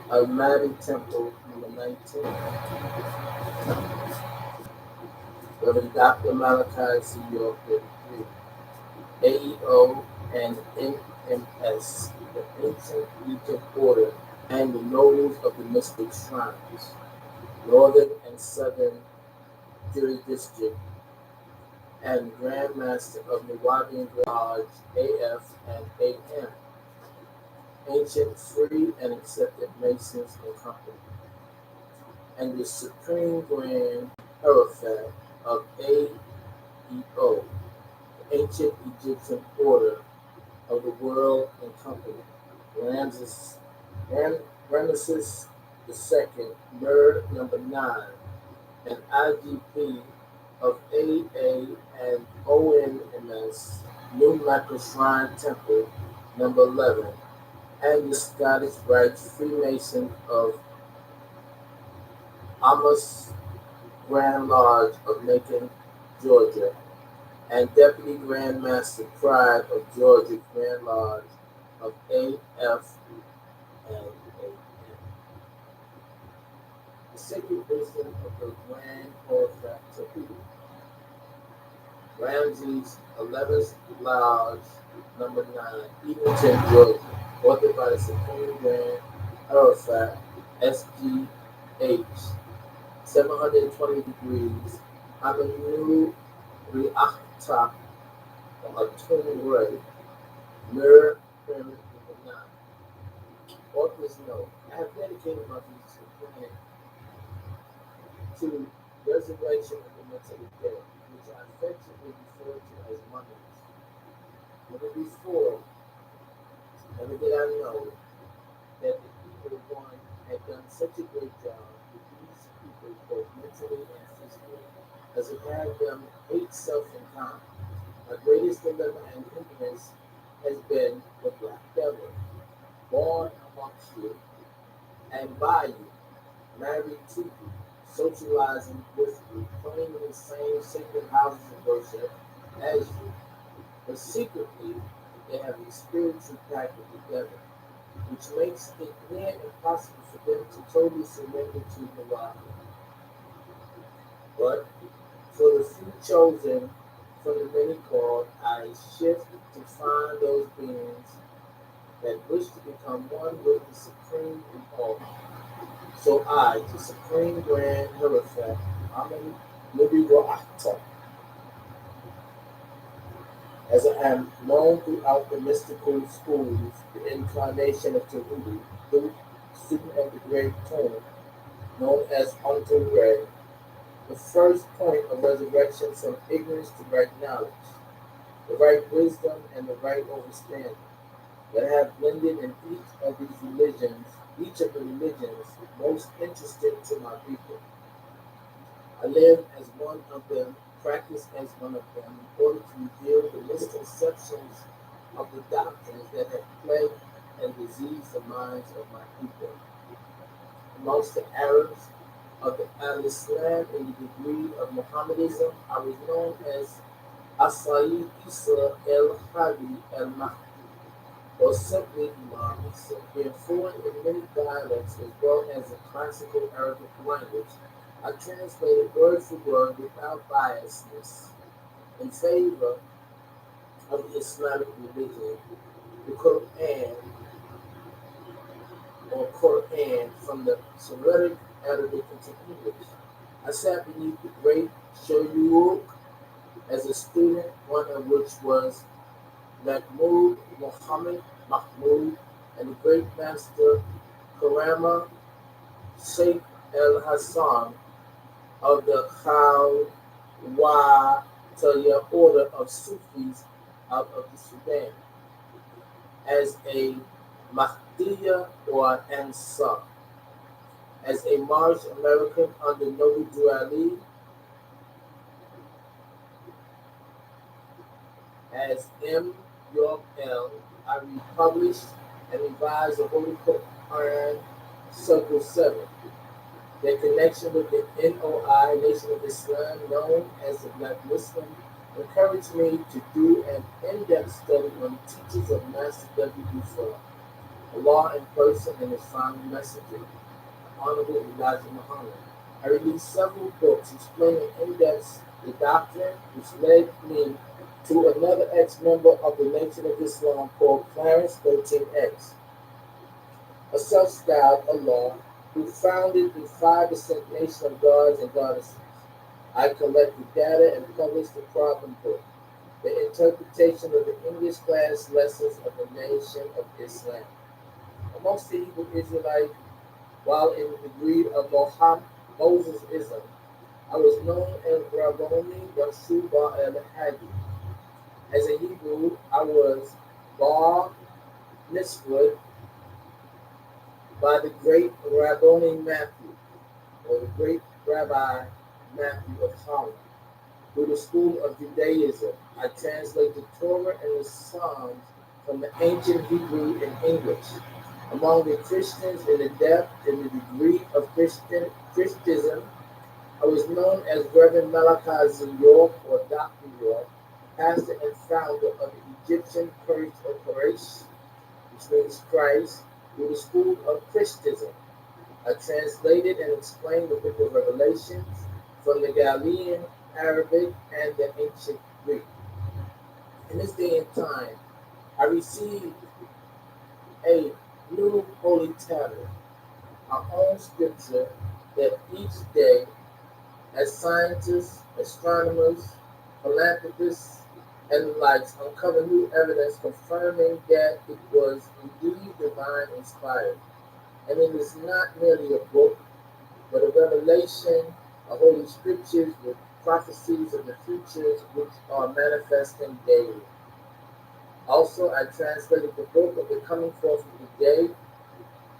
Almighty Temple, number 19, Reverend Dr. Malachi C. York, 33, AEO and NMS, the Ancient Egypt Order, and the Nobles of the Mystic Shrines, Northern and Southern Jurisdiction, and Grand Master of Nuwabian Lodge, AF and AM, Ancient Free and Accepted Masons and Company, and the Supreme Grand Hierophant of AEO, the Ancient Egyptian Order of the World and Company, Ramses, Ramesses II, Mer number 9, and IGP of AA and ONMS, New Michael Shrine Temple, number 11, and the Scottish Rite Freemason of Amos Grand Lodge of Macon, Georgia, and Deputy Grand Master Pride of Georgia Grand Lodge of AF and AM. The Sacred Wisdom of the Grand Orphat Tapu, Ramses 11th Lodge, number 9, Edenton, Georgia, authored by the Supreme Grand Hierophant SGH, 720 degrees, Amanu Riachta, Atun Ray, Mir Pyramid number 9. Author's note: I have dedicated my views to resurrection of the mentally dead, which I affectionately refer to as mummies. Never before, never did I know that the evil one had done such a great job with these people, both mentally and physically, as it had them hate self and kind. My greatest dilemma and hindrance has been the black devil, born amongst you and by you, married to you, socializing with you, playing in the same sacred houses of worship as you, but secretly they have a spiritual pact together, which makes it near impossible for them to totally surrender to the lie. But for the few chosen from the many called, I shift to find those beings that wish to become one with the Supreme in all. So I, the Supreme Grand Hierophant, Amen Nibiruata, as I am known throughout the mystical schools, the incarnation of Tahuti, the student of the great tomb, known as Unto Ray, the first point of resurrection from ignorance to right knowledge, the right wisdom and the right understanding, that have blended in each of the religions most interesting to my people. I live as one of them, practice as one of them, in order to reveal the misconceptions of the doctrines that have plagued and diseased the minds of my people. Amongst the Arabs of the Al-Islam in the degree of Mohammedanism, I was known as Asai Isa el-Hadi el-Mahdi, or simply Imam Isa, being fluent in many dialects as well as the classical Arabic language. I translated word for word without biasness in favor of the Islamic religion, the Quran or Quran from the Syriac Arabic into English. I sat beneath the great Shoyuk as a student, one of which was Mahmud Muhammad Mahmud and the great master Karama Sheikh El Hassan of the Khawataya order of Sufis out of the Sudan as a Mahdiya or Ansar, as a March American under Nobu Ali, as M. York L. I republished and revised the Holy Quran Circle 7. Their connection with the NOI, Nation of Islam, known as the Black Muslim, encouraged me to do an in-depth study on the teachings of Master W. Dufresne, Allah in person and his final messenger, Honorable Elijah Muhammad. I released several books explaining in depth the doctrine, which led me to another ex-member of the Nation of Islam called Clarence 13X, a self-styled Allah who founded the 5% Nation of Gods and Goddesses. I collected data and published the problem book, The Interpretation of the English Class Lessons of the Nation of Islam. Amongst the Hebrew Israelites, while in the degree of Mosesism, I was known as Rabboni Yeshua el-Hadi. As a Hebrew, I was bar mitzvah by the great Rabboni Matthew, or the great Rabbi Matthew of Holland. Through the school of Judaism, I translate the Torah and the Psalms from the ancient Hebrew in English. Among the Christians in the depth and the degree of Christianism, I was known as Reverend Malachi York or Dr. York, pastor and founder of the Egyptian Church of Quraysh, which means Christ, through the school of Christianism. I translated and explained the book of Revelations from the Galilean, Arabic, and the ancient Greek. In this day and time, I received a new holy tablet, our own scripture that each day, as scientists, astronomers, philanthropists, and the likes, uncover new evidence confirming that it was indeed divine inspired. And it is not merely a book, but a revelation, a holy scriptures with prophecies of the futures which are manifesting daily. Also, I translated the book of the coming forth of the day,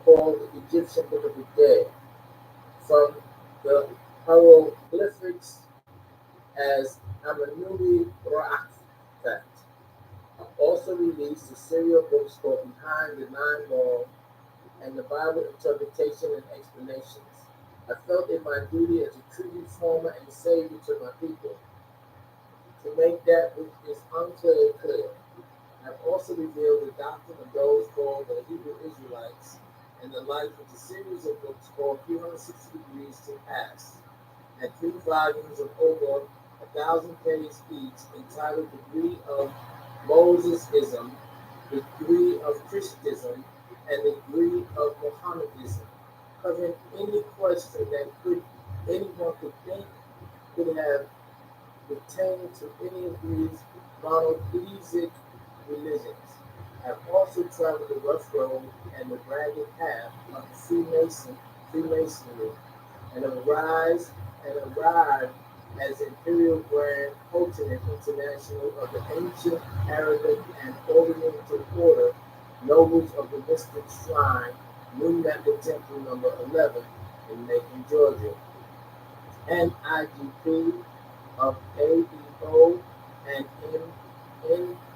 called the Egyptian Book of the Day, from the hieroglyphics as Amenubi Ra'afat. I also released a serial book called Behind the Nine Laws and the Bible Interpretation and Explanations. I felt it my duty as a true reformer and savior to my people to make that which is unclear clear. I have also revealed the doctrine of those called the Hebrew Israelites and the like with a series of books called 360 Degrees to Pass, and 3 volumes of over 1,000 pages each, entitled Degree of Mosesism, the Degree of Christianism, and the Degree of Mohammedism, covering any question that anyone could think could have pertained to any of these monotheistic religions. I have also traveled the rough road and the ragged path of Freemasonry, and arrived as Imperial Grand Hotel International of the ancient Arabic and Oriental Order, Nobles of the Mystic Shrine, New Mecca Temple number 11 in Macon, Georgia, and IGP of AEO and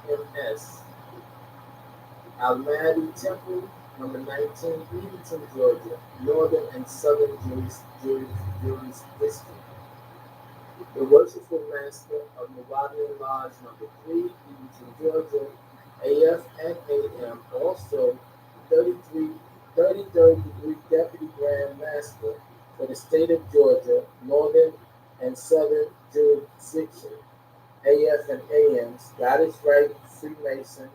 NMS, Al-Mahdi Temple number 19, Edenton, Georgia, Northern and Southern Jurisdiction. The Worshipful Master of Mowabian Lodge number 3, Edenton, Georgia, AF and AM, also 33rd degree Deputy Grand Master for the state of Georgia, Northern and Southern Jurisdiction, AF and AM, Scottish Rite Freemason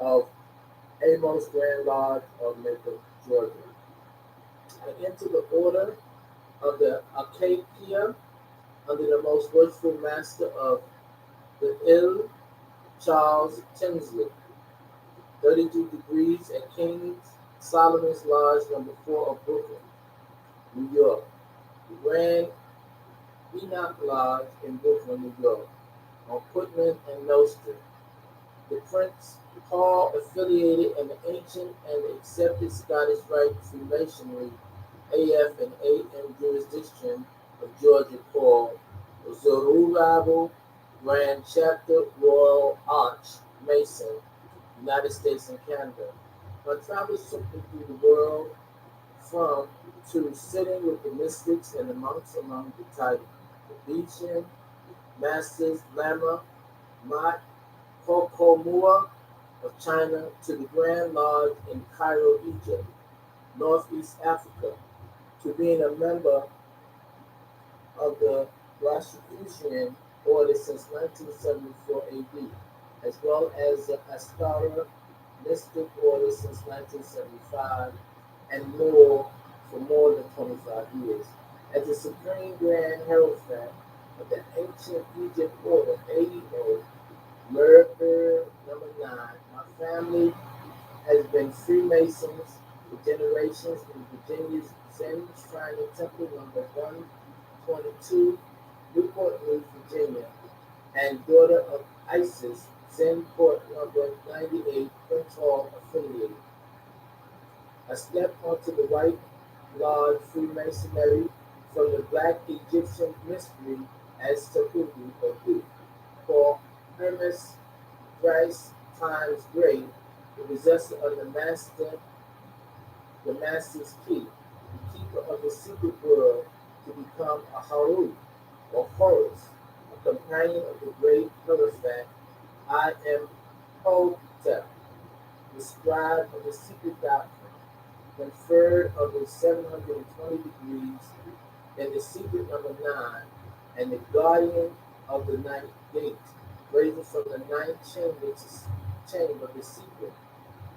of Amos Grand Lodge of Macon, Georgia. I enter the order of the Acacia under the most worshipful master of the Ill, Charles Tinsley, 32 degrees at King Solomon's Lodge number 4 of Brooklyn, New York. The Grand Enoch Lodge in Brooklyn, New York, on Putman and Nostrand. The Prince Paul affiliated and the ancient and the accepted Scottish Rite Freemasonry, AF and AM jurisdiction of Georgia, called the Zerubbabel Grand Chapter Royal Arch Mason, United States and Canada. My travels took me through the world from to sitting with the mystics and the monks among the Titan, the Beechin, Masters, Lama, Mat, Kokomua, of China to the Grand Lodge in Cairo, Egypt, Northeast Africa, to being a member of the Rosicrucian Order since 1974 AD, as well as the Askara Mystic Order since 1975, and more for more than 25 years. As the Supreme Grand Hierophant of the Ancient Egypt Order, AEO, Murder number 9, my family has been Freemasons for generations in Virginia's Zen Shrine Temple number 122, Newport News, Virginia, and daughter of Isis, Zen Port number 98, Prince Hall affiliated. I stepped onto the White Lodge Freemasonry from the Black Egyptian mystery as Tahuti or Hu, for Hermes thrice times great, the possessor of the master's key, the keeper of the secret world, to become a Haru or Horus, a companion of the great Hierophant. I am Hotep, the scribe of the secret doctrine, conferred of the 720 degrees in the secret number 9, and the guardian of the ninth gate, raising from the ninth chamber of the secret,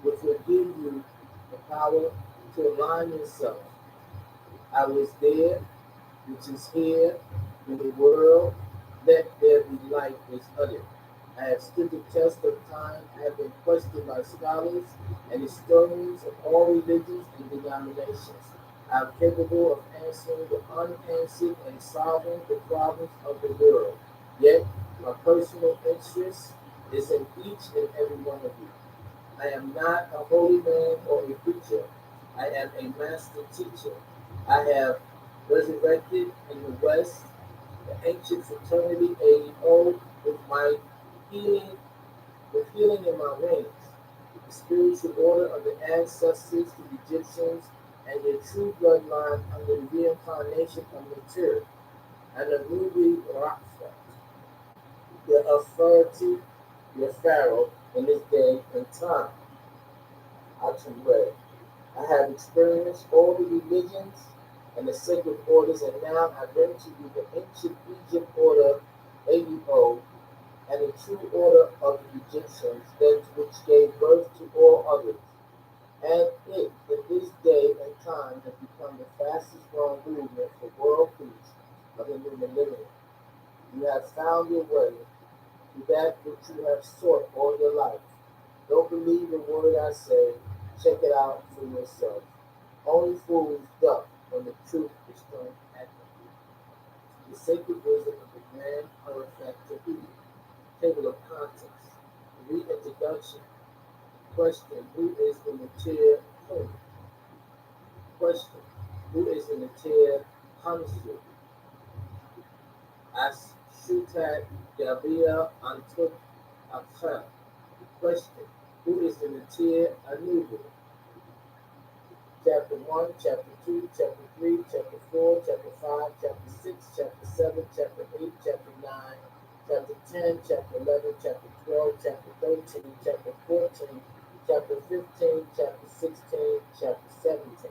which will give you the power to align yourself. I was there, which is here, in the world, let there be light is uttered. I have stood the test of time, I have been questioned by scholars and historians of all religions and denominations. I am capable of answering the unanswered and solving the problems of the world. Yet, my personal interest is in each and every one of you. I am not a holy man or a preacher. I am a master teacher. I have resurrected in the West the ancient fraternity AEO with my healing, with healing in my wings, the spiritual order of the ancestors, the Egyptians, and their true bloodline under the reincarnation of Matur and the Ruby Rakfa, the authority, your Pharaoh in this day and time. Atumre. I have experienced all the religions and the sacred orders, and now I bring to you the ancient Egypt order, AEO, and the true order of the Egyptians, that which gave birth to all others. And it, in this day and time, has become the fastest growing movement for world peace of the new millennium. You have found your way to that which you have sought all your life. Don't believe a word I say. Check it out for yourself. Only fools duck when the truth is thrown at them. The sacred wisdom of the Grand Hierophant Tahuti. Table of contents. Reintroduction. Question: who is the Matir Home? Question: who is the Matir Hamsu? As Shutat Gabia Antut Akha. Question: who is the Matir Anubu? Chapter 1, Chapter 2, Chapter 3, Chapter 4, Chapter 5, Chapter 6, Chapter 7, Chapter 8, Chapter 9, Chapter 10, Chapter 11, Chapter 12, Chapter 13, Chapter 14, Chapter 15, Chapter 16, Chapter 17.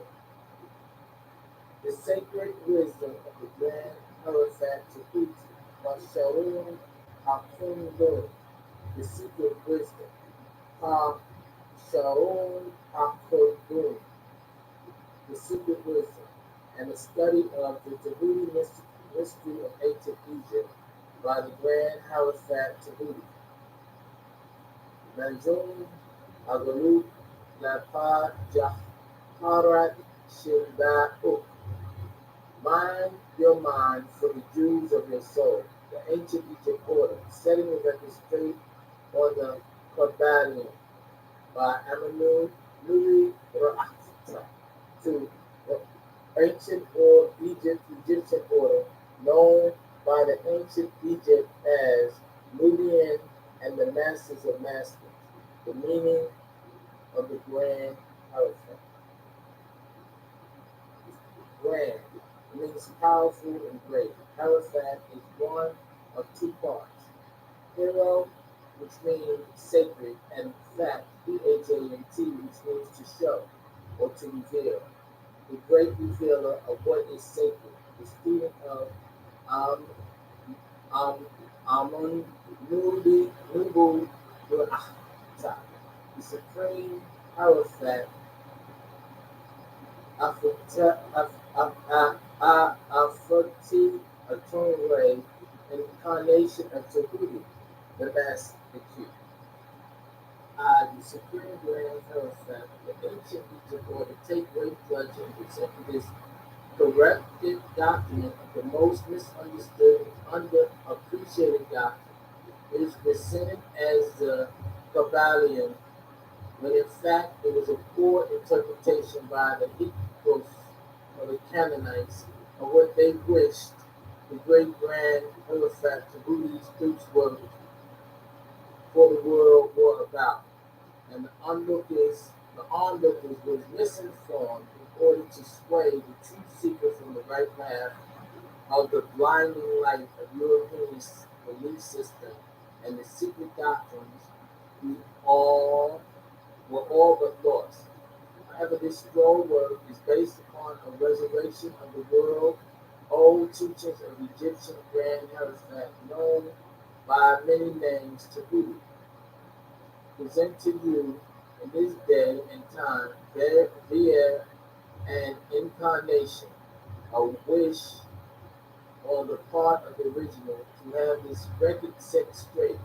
The sacred wisdom of the Grand Hierophant Tahuti by Shaun Akungun. The secret wisdom. Ha Shaun Akungun. The secret wisdom, and the study of the Tahuti mystery of ancient Egypt by the Grand Hierophant Tahuti. Manjum Agalut Napa Jaharat Shinda'uk. Mind your mind for the Jews of your soul, the ancient Egypt order, setting the record straight on the Kabbalion by Amanu Nuri Ra'ata to the ancient or Egyptian order, known by the ancient Egypt as Nubian and the Masters of Masters. The meaning of the Grand Hierophant. Grand means powerful and great. Hierophant is one of two parts. Hero which means sacred, and fact, P-H-A-N-T, which means to show or to reveal. The great revealer of what is sacred, the student of um, um, Amun Nubu Ru'ata, the supreme Arafat, Afati Atonre, incarnation of Tahuti, the master, the key. The supreme grand Arafat, the ancient Egypt, or to take great pleasure in presenting this corrected document of the most misunderstood and underappreciated doctrine. It is presented as the Kabbalion, when in fact it was a poor interpretation by the Hyksos or the Canaanites of what they wished the great grand Arafat to who these groups were for the world were about. And the onlookers was misinformed in order to sway the true seeker from the right path of the blinding light of European belief system and the secret doctrines we all were all but lost. However, this scroll work is based upon a resurrection of the world old teachings of Egyptian Grand Hierophant known by many names to Tahuti, present to you in this day and time via an incarnation, a wish on the part of the original to have this record set straight,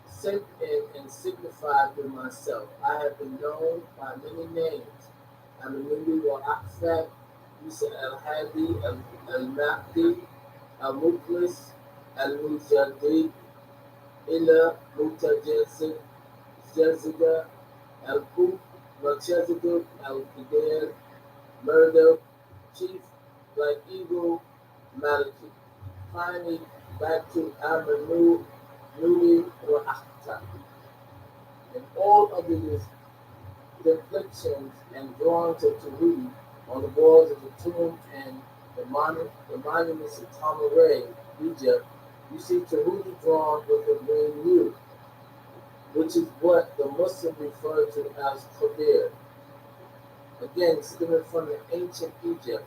set in and signified to myself. I have been known by many names. Aminundi wa Akfat, Musa al Hadi, al Mahdi, al Muklis, al Mujadid, Ila Mutajasid, Jezida, al Kuf, Melchizedek, al Kider, Murder, Chief, Black Eagle, Maliki. Finally, back to Amanu, Nudi, or Akhtar. And all of these depictions and drawings of Tahuti on the walls of the tomb and the monuments of Tamaray, Egypt, you see Tahuti drawn with a green hue, which is what the Muslims refer to as Kabir. Again, stemming from the ancient Egypt,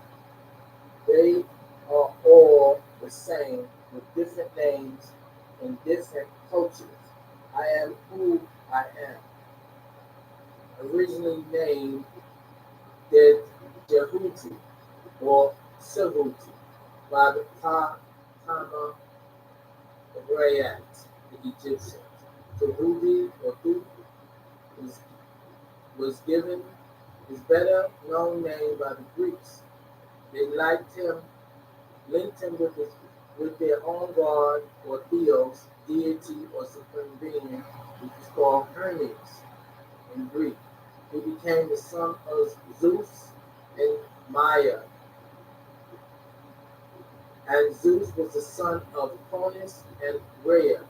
they are all the same with different names in different cultures. I am who I am, originally named the Jehuti or Sehuti by the Tama Rayat, the Egyptians. Tahuti or Thu is, was given his better known name by the Greeks. They liked him, linked him with their own god or theos, deity or supreme being, which is called Hermes in Greek. He became the son of Zeus and Maya, and Zeus was the son of Cronus and Rhea.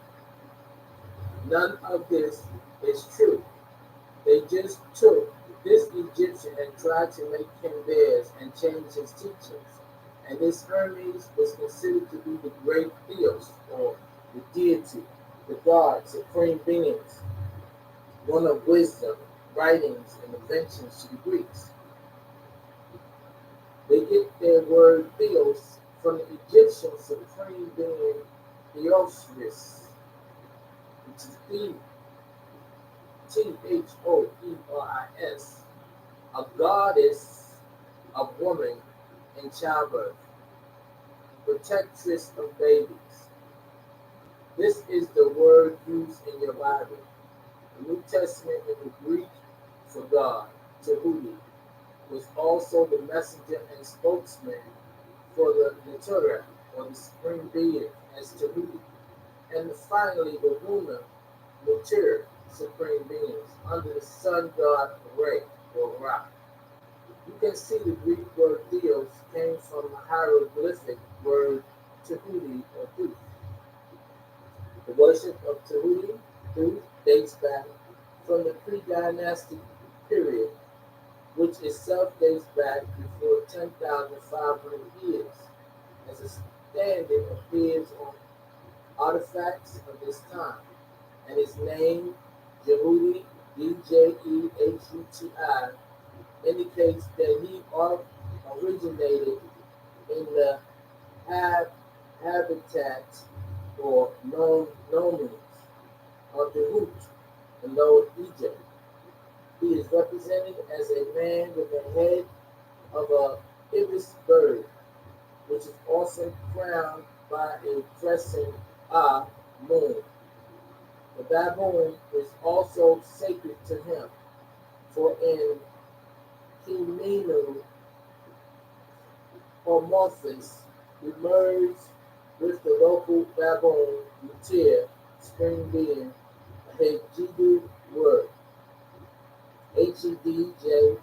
None of this is true. They just took this Egyptian and tried to make him theirs and change his teachings. And this Hermes was considered to be the great Theos, or the deity, the god, supreme beings, one of wisdom, writings, and inventions to the Greeks. They get their word Theos from the Egyptian supreme being Theophilus, which is Thoeris, a goddess of woman in childbirth, protectress of babies. This is the word used in your Bible. The New Testament in the Greek for God, Tahuti, was also the messenger and spokesman for the Torah, or the supreme being, as Tahuti. And finally, the lunar, Mature, supreme beings, under the sun god Re, or Ra. You can see the Greek word Theos came from the hieroglyphic word Tahuti or Thuth. The worship of Tahuti, Thuth, dates back from the pre-dynastic period, which itself dates back before 10,500 years, as a standard appears on artifacts of this time. and his name, Jehudi, Djehuti, indicates that he originated in the hab- habitat or nomes of the root in Lower Egypt. He is represented as a man with the head of a ibis bird, which is often crowned by a crescent moon. The baboon is also sacred to him, for in Himenu Homorphous emerged with the local baboon Mutir spring being a Hejidu word, HEDJ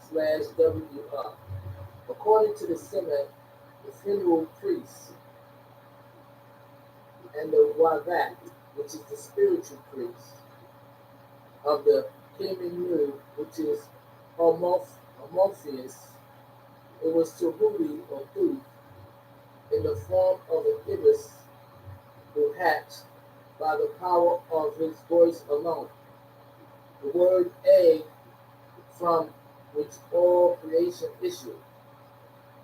slash WR. According to the Semitic, the funeral priests and the Wavat, which is the spiritual priest of the Kemenu, which is Homorpheus, it was Tahuti or Thuth in the form of an ibis who hatched by the power of his voice alone. The word A, from which all creation issued.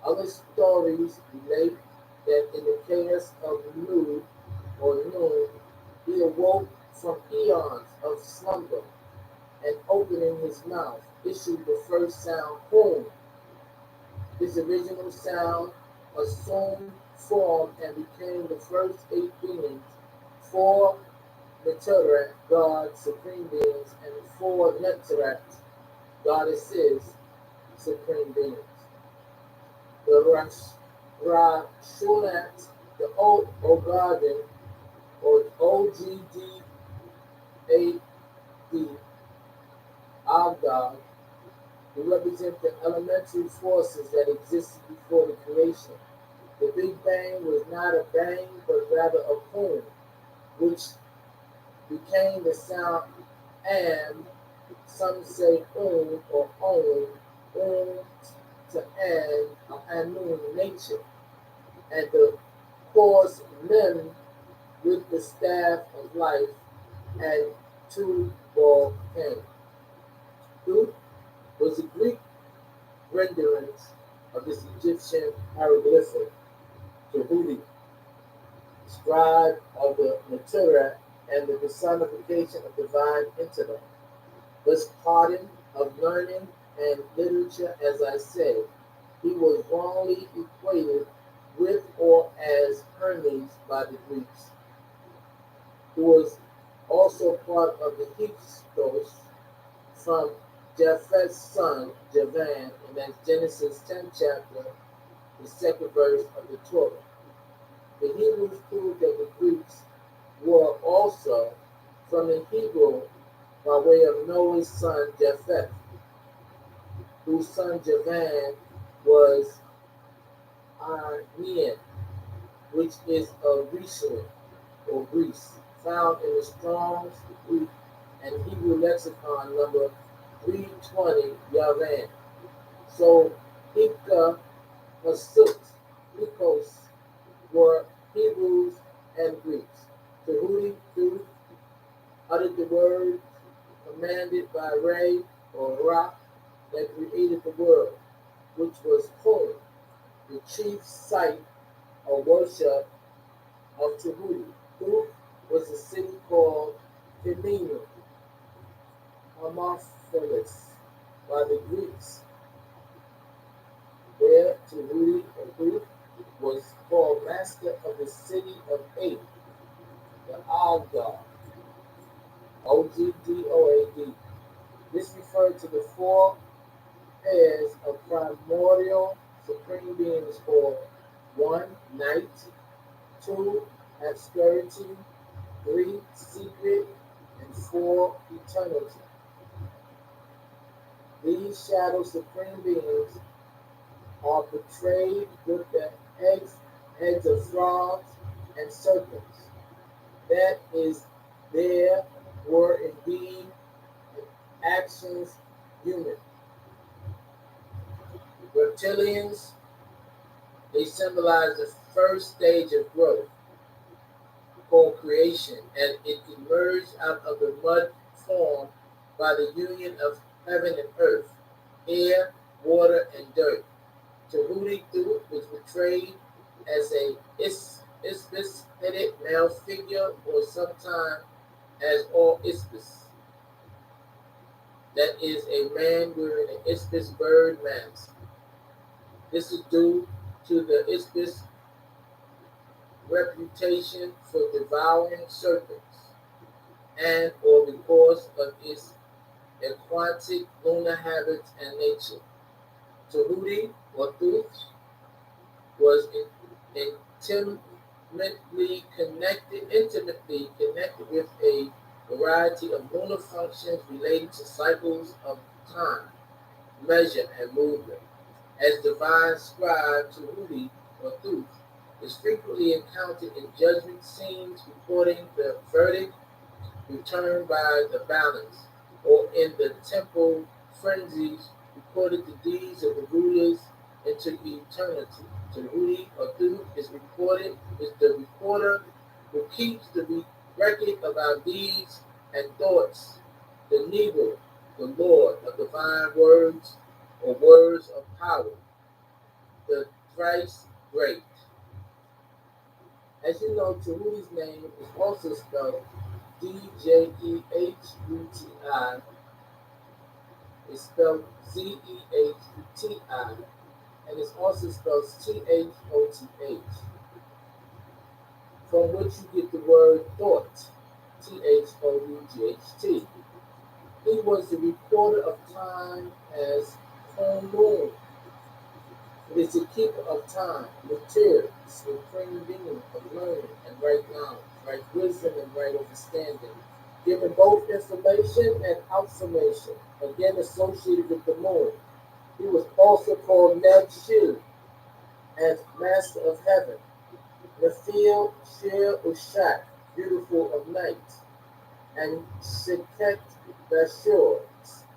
Other stories relate that in the chaos of Nu or Noon, he awoke from eons of slumber and opening his mouth issued the first sound, boom. His original sound assumed form and became the first eight beings, four Neterat, gods, supreme beings, and four Neterat, goddesses, supreme beings. The Rashulat, the Ogaden, or OGDAD, Agdad, who represent the elementary forces that existed before the creation. The Big Bang was not a bang, but rather a boom, which became the sound and some say or to anun nature, and the course limb with the staff of life and two ball cane. Who was the Greek renderings of this Egyptian hieroglyphic, Tahuti, scribe of the Neturah and the personification of divine intellect. Was pardon of learning and literature, as I said, he was wrongly equated with or as Hermes by the Greeks, who was also part of the Hyksos from Japheth's son Javan, and that's Genesis 10th chapter, the second verse of the Torah. The Hebrews proved that the Greeks were also from the Hebrew by way of Noah's son Japheth, whose son Javan was Arnean, which is a Grecian or Greece, found in the Strong's Greek and Hebrew lexicon number 320 Yavan. So Ika Hasut, Ikos were Hebrews and Greeks. Tahuti uttered the word commanded by Ray or Ra that created the world, which was Kol, the chief site of worship of Tahuti. Who was a city called Himenu, Hermopolis, by the Greeks, where Tahuti or was called master of the city of Eight, the Algad, Ogdoad. This referred to the four pairs of primordial supreme beings called one, night, two, obscurity, three, secret, and four, eternity. These shadow supreme beings are portrayed with the heads of frogs and serpents. That is, there were indeed actions human. Reptilians, they symbolize the first stage of growth. called creation, and it emerged out of the mud formed by the union of heaven and earth, air, water, and dirt. Tahuti Tut was portrayed as a isbis-headed male figure, or sometimes as all isbis, that is, a man wearing an isbis bird mask. This is due to the isbis reputation for devouring serpents, and or because of its aquatic lunar habits and nature. Tahuti or Tut was intimately connected with a variety of lunar functions related to cycles of time, measure, and movement. As divine scribe Tahuti or Tut is frequently encountered in judgment scenes recording the verdict returned by the balance, or in the temple frenzies recorded the deeds of the rulers into eternity. Tahuti or Thu is the recorder who keeps the record of our deeds and thoughts, the Nebo, the Lord of divine words or words of power, the thrice great. As you know, Tahuti's name is also spelled Djehuti. It's spelled Zehti, and it's also spelled Thoth, from which you get the word thought, Thought. He was the recorder of time as Mound. It is the keeper of time, material, supreme being of learning and right knowledge, right wisdom and right understanding, giving both information and observation, again associated with the moon. He was also called Neb as Master of Heaven, Nephil Shir Ushak, beautiful of night, and Sheket Bashur,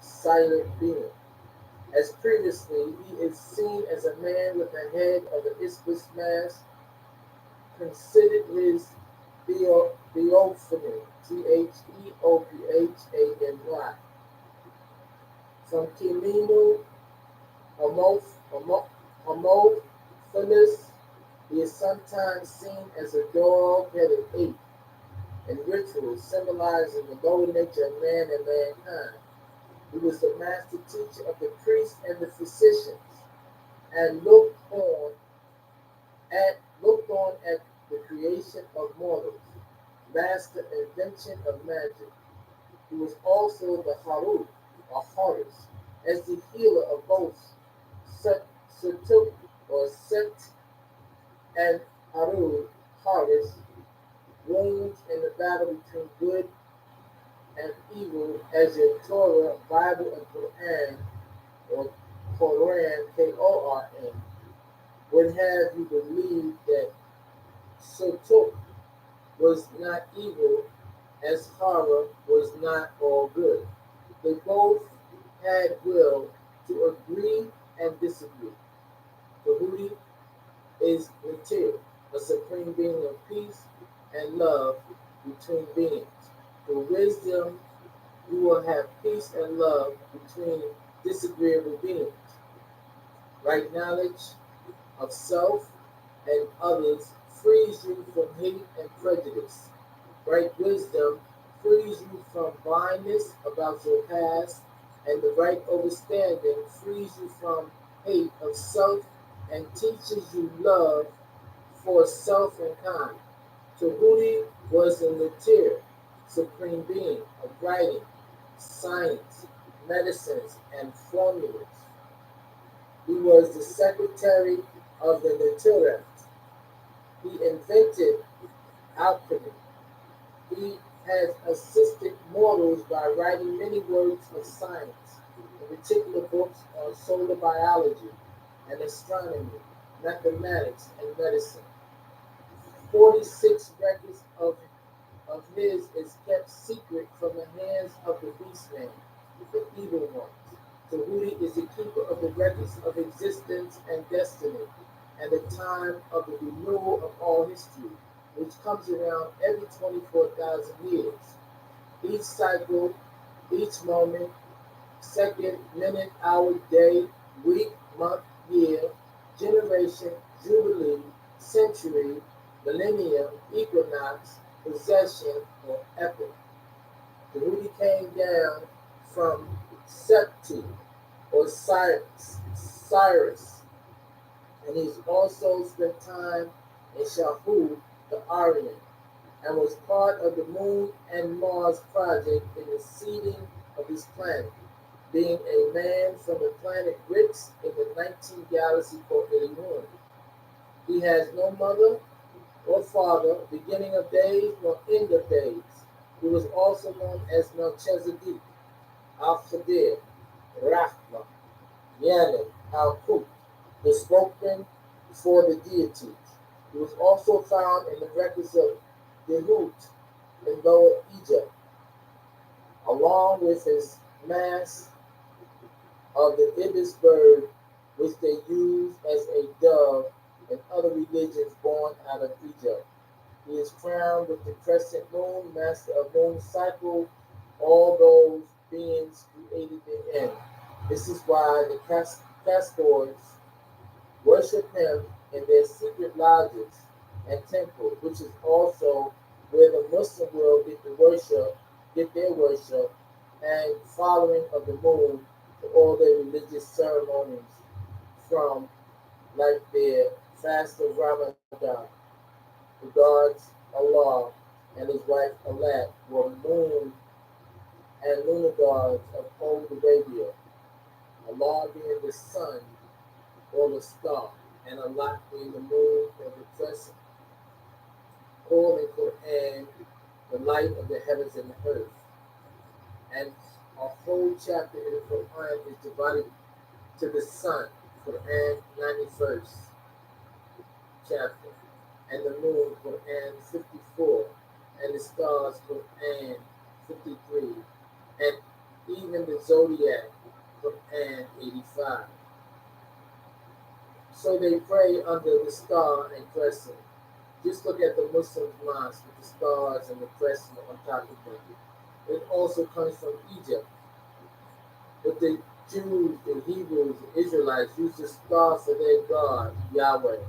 silent being. As previously, he is seen as a man with the head of an isthmus mask, considered his theophany, Theophany, from Kiminu Homophilus. He is sometimes seen as a dog-headed ape in rituals symbolizing the lower nature of man and mankind. He was the master teacher of the priests and the physicians, and looked on at the creation of mortals, master invention of magic. He was also the Harut, or Horus, as the healer of both Sutuk or Set and Horus, wounds in the battle between good and evil, as your Torah, Bible, and Quran, or Koran, Koran, would have you believe that Sotuk was not evil, as Hara was not all good. They both had will to agree and disagree. Tahuti is Natir, a supreme being of peace and love between beings. For wisdom, you will have peace and love between disagreeable beings. Right knowledge of self and others frees you from hate and prejudice. Right wisdom frees you from blindness about your past, and the right understanding frees you from hate of self and teaches you love for self and kind. Tahuti was a Natir, supreme being of writing, science, medicines, and formulas. He was the secretary of the Natirat. He invented alchemy. He has assisted mortals by writing many works of science, in particular books on solar biology and astronomy, mathematics, and medicine. 46 records of his is kept secret from the hands of the beastman, the evil ones. Tahuti is the keeper of the records of existence and destiny, and the time of the renewal of all history. which comes around every 24,000 years. Each cycle, each moment, second, minute, hour, day, week, month, year, generation, jubilee, century, millennium, equinox, possession, or epoch. The Rudy came down from Septi or Cyrus, and he's also spent time in Shahu, the Aryan, and was part of the Moon and Mars project in the seeding of his planet, being a man from the planet Rix in the 19th galaxy called 81. He has no mother or father, beginning of days nor end of days. He was also known as Melchizedek, Al-Khadir, Rahma, Yanin, Al-Kut, the spokesman for the deities. He was also found in the records of Dehut in Lower Egypt, along with his mask of the ibis bird, which they use as a dove in other religions born out of Egypt. He is crowned with the crescent moon, master of moon cycle, all those beings created therein. This is why the Castors worship him in their secret lodges and temples, which is also where the Muslim world get their worship and following of the moon for all their religious ceremonies from, like their fast of Ramadan. The gods Allah and his wife Alat were moon and lunar gods of old Arabia, Allah being the sun or the star, and Allah being the moon or the crescent, called in Quran the light of the heavens and the earth. And a whole chapter in the Quran is devoted to the sun, Quran 91st chapter, and the moon, Quran 54, and the stars, Quran 53, and even the zodiac, Quran 85. So they pray under the star and crescent. Just look at the Muslim mosque with the stars and the crescent on top of them. It also comes from Egypt. But the Jews, the Hebrews, the Israelites used the star for their God, Yahweh.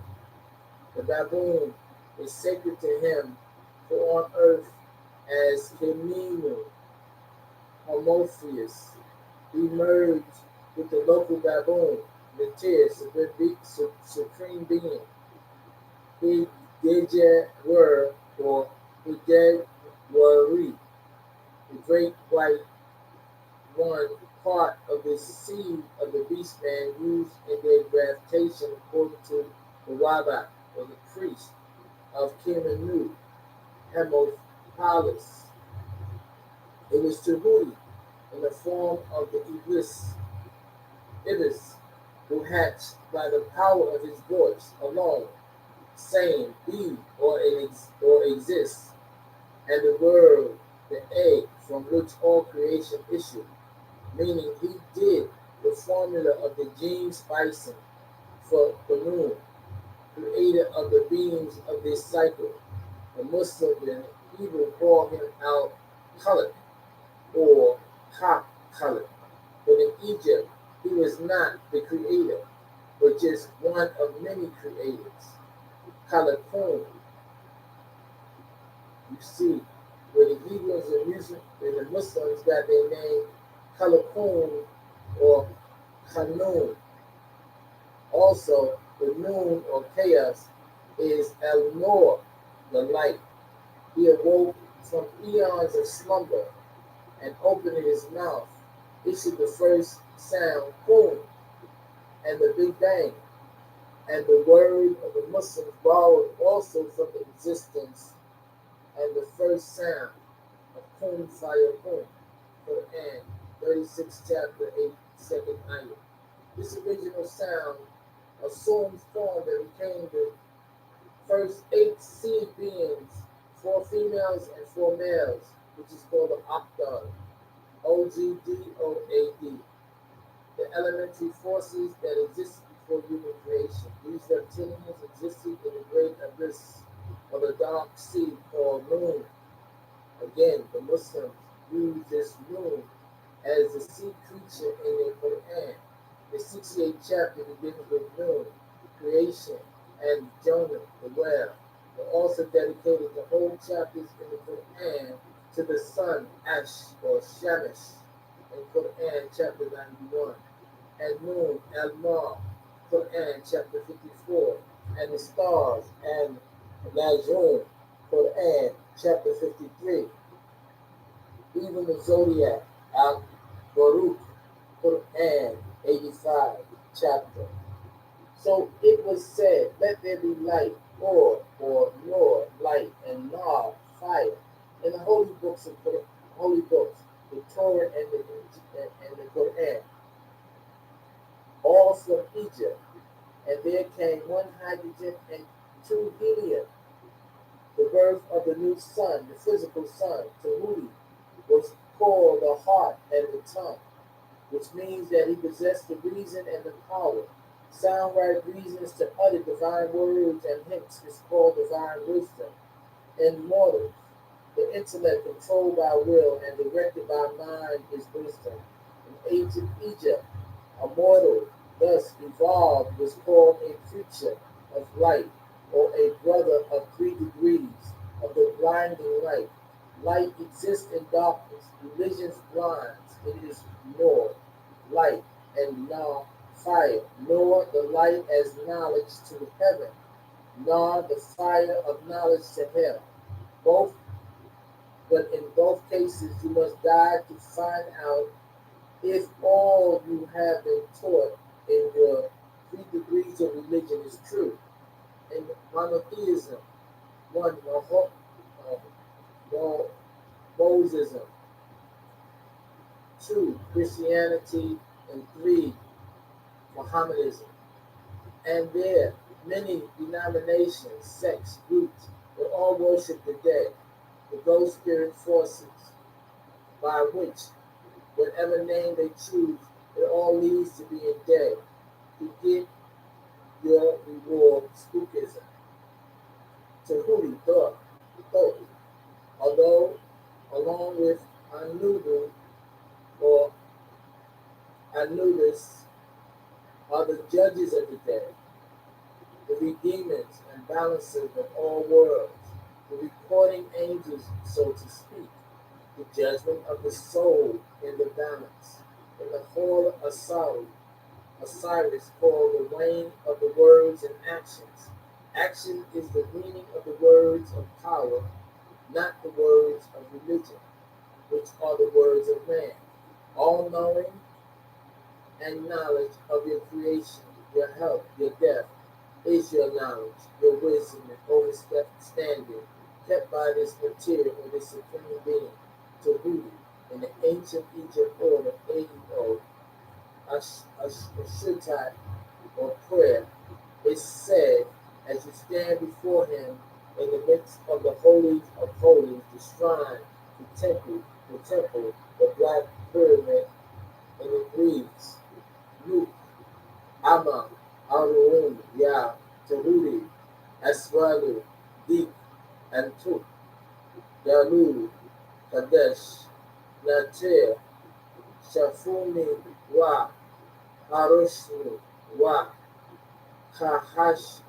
The baboon is sacred to him, for on earth as Heminu, Homotheus, he merged with the local baboon, the Tyr, supreme being. He Dejer or Hidej Wari, the great white one, part of the seed of the beast man used in their graftation according to the Wabak, or the priest of Kimenu, Hemopolis. It was Tahuti in the form of the Ibis, who hatched by the power of his voice alone, saying, be or exist, and the world, the egg from which all creation issued, meaning he did the formula of the gene spicing for Banun, creator of the beings of this cycle. The Muslim and Hebrew call him Al Khalid or Ha Khalid. But in Egypt, he was not the creator, but just one of many creators. Khalakun, you see, where the Hebrews and the Muslims got their name Khalakun or Khanun. Also, the noon or chaos is El Noor, the light. He awoke from eons of slumber and opening his mouth, issued the first sound, boom, and the Big Bang. And the word of the Muslims borrowed also from the existence and the first sound of Kun Fayakun, Quran 36 chapter 8 ayah. This original sound assumed form that became the first 8 seed beings, 4 females and 4 males, which is called the Octad, OGDOAD, the elementary forces that existed before human creation. These reptilians existed in the great abyss of the dark sea called Moon. Again, the Muslims use this moon as the sea creature in their Quran. The 68th chapter begins with Noon, creation, and Jonah, the whale. They also dedicated the whole chapters in the Quran to the sun, Ash or Shamish, in Quran chapter 91, and Noon, Al-Mar, Quran chapter 54, and the stars, and Najum, Quran chapter 53. Even the zodiac, Al Baruch, Quran 85 chapter. So it was said, let there be light, or Lord, light, and Nar, fire. In the holy books, the Torah and the Quran, all from Egypt, and there came one hydrogen and two helium. The birth of the new sun, the physical sun, Tahuti, was called the heart and the tongue, which means that he possessed the reason and the power. Sound right reasons to utter divine words and hence is called divine wisdom. In mortals, the intellect controlled by will and directed by mind is wisdom. In ancient Egypt, a mortal thus evolved was called a creature of light, or a brother of 3 degrees of the blinding light. Light exists in darkness, religion blinds, it is Lord, light, and now fire. Lord, the light as knowledge to heaven, Nar, the fire of knowledge to hell. Both, but in both cases you must die to find out if all you have been taught in your 3 degrees of religion is true. In monotheism, one, Mosism, two, Christianity, and three, Mohammedanism. And there, many denominations, sects, groups, they all worship the dead, the ghost spirit forces, by which, whatever name they choose, it all leads to being dead. To get your reward, spookism. Tahuti, thought, although along with Anubu or Anubis are the judges of the dead, the redeemers and balancers of all worlds, the recording angels, so to speak, the judgment of the soul in the balance. In the hall of Osiris called the reign of the words and actions. Action is the meaning of the words of power, not the words of religion, which are the words of man. All knowing and knowledge of your creation, your health, your death, is your knowledge, your wisdom, and understanding, kept by this material or this supreme being, Tahuti, in the ancient Egypt order, Ao, Ashutat, or prayer, is said as you stand before him in the midst of the holies of holies, the shrine, the temple, the black pyramid, and it reads, Luke, Ama, Arun, Ya, Tahuti, Aswalu, Dik, and Tuk, Yalu, Kadesh, Natir, Shafuni, Wa, Harushnu, Wa, Kahash,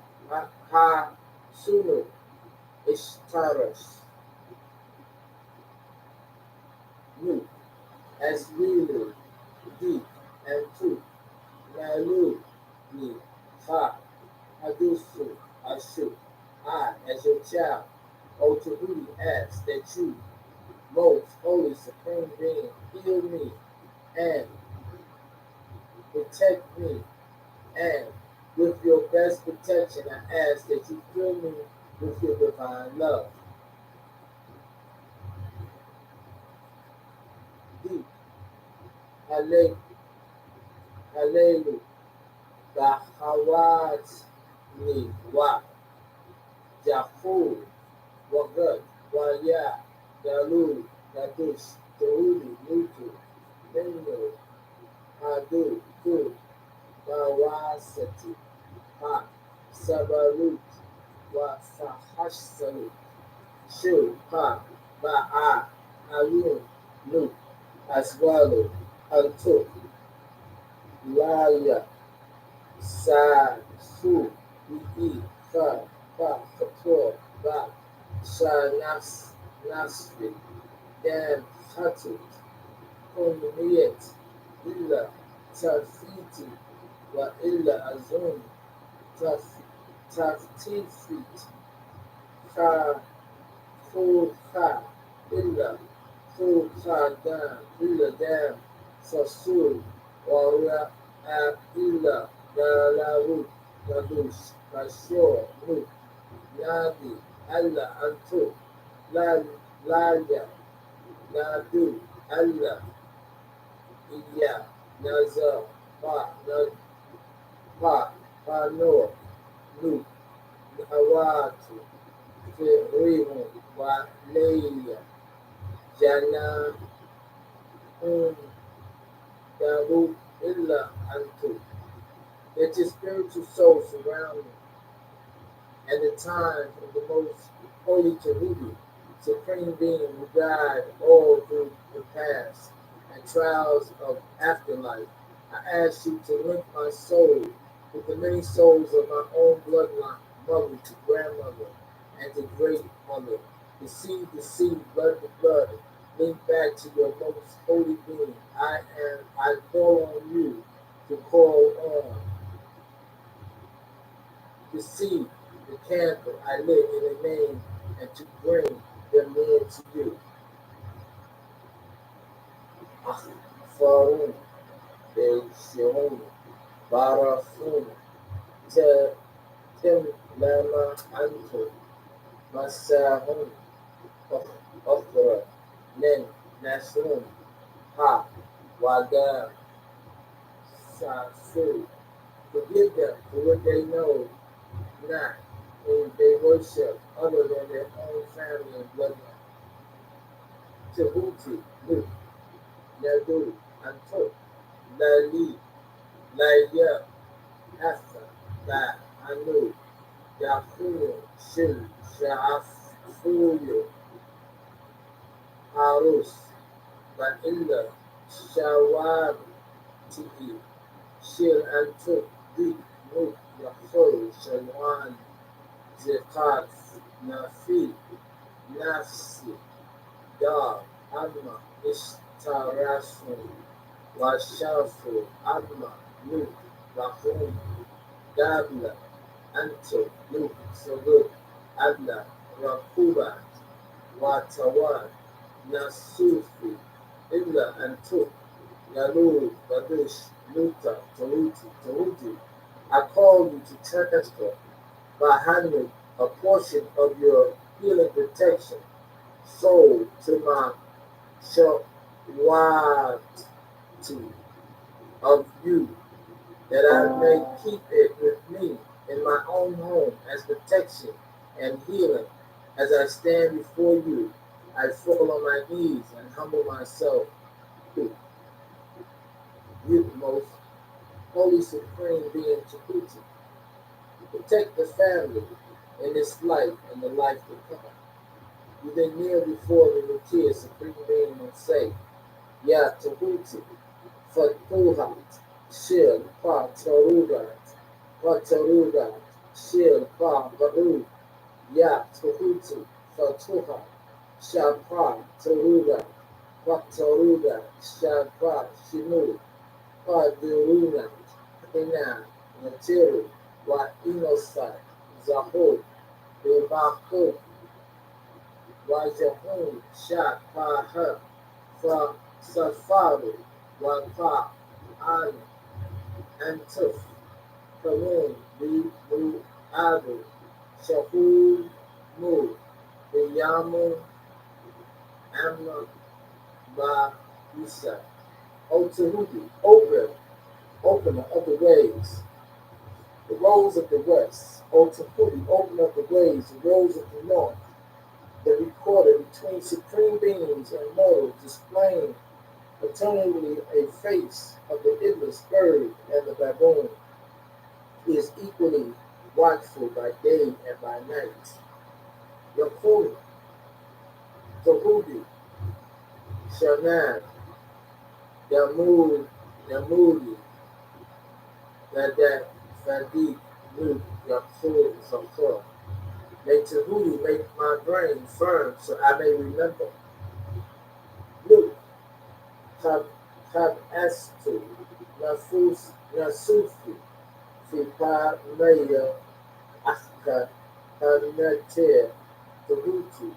Sunu, Ishtaras, Nu, Aswilu, Dik, and Tuk, Nalu, Ni, Ha, Hadusu, Ashu, I, as your child, O Tahuti, ask that you, most holy supreme being, heal me and protect me, and with your best protection, I ask that you fill me with your divine love. Deep, Hallelu, Hallelu, Bahawat, Ni, Wa, Jahu, Wagut, Waya, Dalu, Dadush, Tahuti, Nutu, Menu, Hadu, Ku, Bawasati, Ha, Sabarut, wa fahashsalu, shu, pa, ba'a, ayun, nu, aswalu, antuk, laya, sa, su, i, fa, fator, ba, sha, nasri, dam, hatut, kunmiyet, illa, tafiti, wa illa azun, taftifit, ka, Furqa, illa, Furqa dam, illa dam, Fasul, Wara, illa, Galarut, Galush, Kashor, Mut, Nadi, Allah, Antu, Laya, Nadu, Allah, Iya, Nazar, Pa, Panor, Lut, Nawatu, Firimu, Wa, Leia, Jana, Daru, Illa, Antu. Let your spiritual soul surround me, and the time of the most holy Tahuti, supreme being who guide all through the past and trials of afterlife. I ask you to link my soul with the many souls of my own bloodline, mother to grandmother and to great mother, the seed, blood to blood, link back to your most holy being. I call on you to call on the seed, the candle I lit in a name, and to bring them near to you. Farun, Shihun, Barafun, Tim Lama Antu, Masahun, Okra, Nen, Nasun, Ha, Wada, Sasu. Forgive them for what they know not, whom they worship other than their own family and bloodline. Tahuti, Luke, Yadu, Antuk, Lali, Laya, Asa, La, Anu, Yakuyu, Shu, Sha'afuyu, Harus, Ba'illa, Shawab, Tiki, Shir, Antuk, Dik, Muk, Yakur, Shalwan, Zekat, Nafi, Nafsi, Dar, Amma, Ishtarasu, Washafu, Amma, Luke, Rahum, Dabla, Anto, Luke, Salud, Adla, Rakubat, Watawan, Nasufi, Illa, Antuk, Yalud, Badush, Luta, Tahuti. I call you to Takastra by handing a portion of your healing protection soul to my shawati of you, that I may keep it with me in my own home as protection and healing. As I stand before you, I fall on my knees and humble myself to you, most holy supreme being Tahuti. Protect the family in this life and the life to come. You then kneel before the Rukia supreme being and say, Ya Tahuti, Fatuhat, Shil, Pa Tarugat, Patarugat, Shil, Pa Baru, Ya Tahuti, Fatuhat, Shapa Tarugat, Patarugat, Shapa Shinu, Padurunat, Ina, Natiru, Wa Inosai, Zahod, Bebako, Wajahun, Shat, Pa, Fa, Safari, Wapa, An, Antuf, Kamun, Mu, Abu, Shahul, Mu, Biyamu, Amma, Ba, Isa. O Tahuti, opener of the ways, the roads of the west. O Tahuti, open up the ways, the roads of the north, the recorder between supreme beings and mortals, displaying eternally a face of the Iblis bird and the baboon. He is equally watchful by day and by night. Yakul, Tahudi, Shanan, Yamud, Yamudi, Nadat, Sadiq, Luke, Yakul, Sakor. May Tahudi make my brain firm so I may remember. Luke, Astu, Nasufi, Fipa Maya, Aska, Hanatir, Tahuti,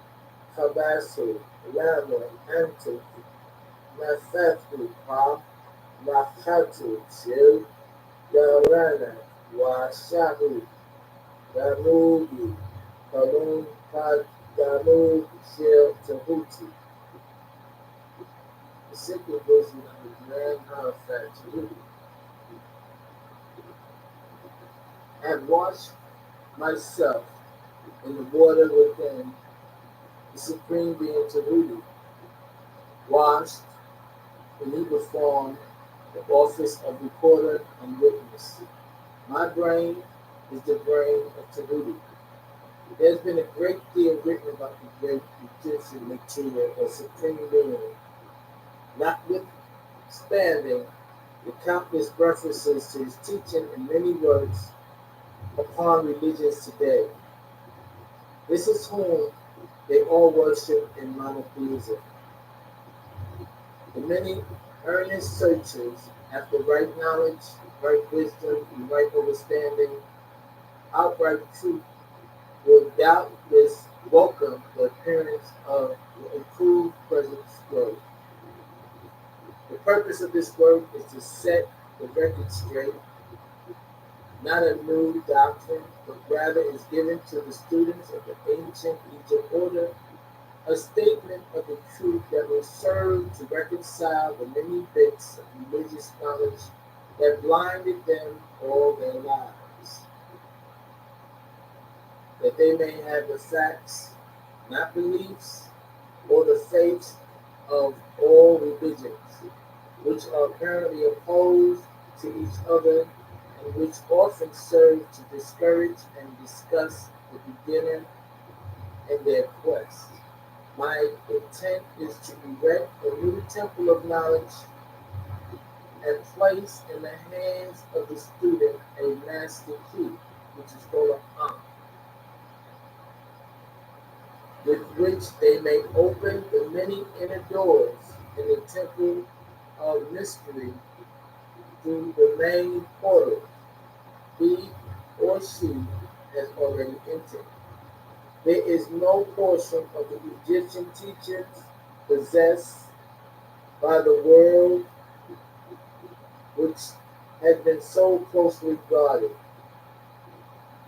Kabasu, Lama, Antu, Nafatu, Pa, Makatu, Shil, Yarana, Washahu, Damugi, Kalun, Damug, Shil, Tahuti. The simple version of the Grand Hierophant Tahuti. And wash myself in the water within the supreme being Tahuti, washed when he performed the office of recorder and witness. My brain is the brain of Tahuti. There's been a great deal written about the great Egyptian material or supreme being, notwithstanding the countless references to his teaching in many works upon religions today. This is whom they all worship in monotheism. The many earnest searchers after right knowledge, right wisdom, and right understanding, outright truth, will doubtless welcome the appearance of the improved present work. The purpose of this work is to set the record straight, not a new doctrine, but rather is given to the students of the ancient Egypt order a statement of the truth that will serve to reconcile the many bits of religious knowledge that blinded them all their lives, that they may have the facts, not beliefs, or the faiths of all religions, which are apparently opposed to each other and which often serve to discourage and disgust the beginner in their quest. My intent is to erect a new temple of knowledge and place in the hands of the student a master key, which is called a Ankh, with which they may open the many inner doors in the temple of mystery through the main portal he or she has already entered. There is no portion of the Egyptian teachings possessed by the world which has been so closely guarded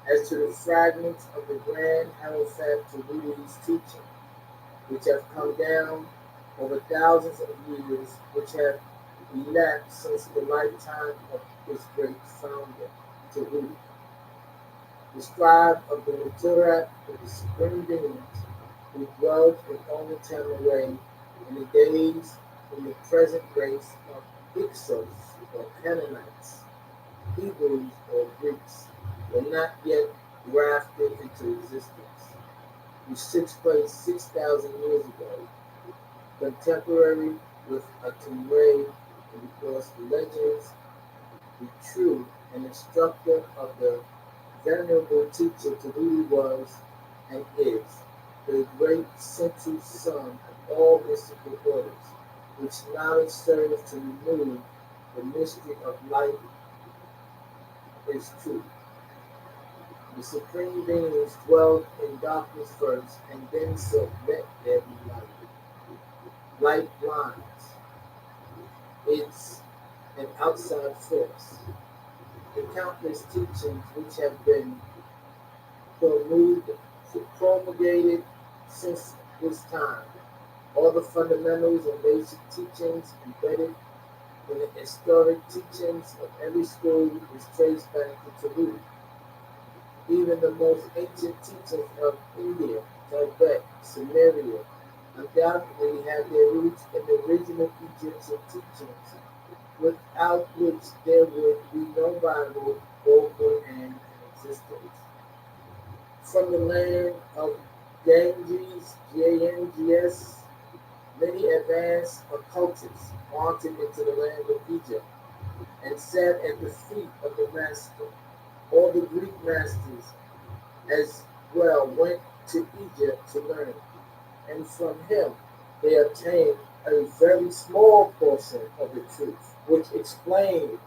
as to the fragments of the Grand Hierophant Tahuti's teaching, which have come down over thousands of years, which have elapsed since the lifetime of this great founder, Tahuti, the scribe of the Muturat of the supreme beings who dwelt in only Tamaray in the days when the present race of Hyksos or Canaanites, Hebrews or Greeks were not yet grafted into existence, which took place 6,000 years ago, contemporary with a Tumray, and because the legends be true and instructor of the venerable teacher Tahuti was and is the great central sun of all mystical orders, which knowledge serves to remove the mystery of light is truth. The supreme beings dwelt in darkness first, and then said, "Let there be light." Light blinds. It's an outside force. The countless teachings which have been promulgated since this time, all the fundamentals and basic teachings embedded in the historic teachings of every school is traced back to Tahuti. Even the most ancient teachings of India, Tibet, Sumeria, undoubtedly have their roots in the original Egyptian teachings, without which there would be no Bible or Quran in existence. From the land of Ganges, Ganges, many advanced occultists wandered into the land of Egypt and sat at the feet of the master. All the Greek masters as well went to Egypt to learn, and from him they obtained a very small portion of the truth, which explained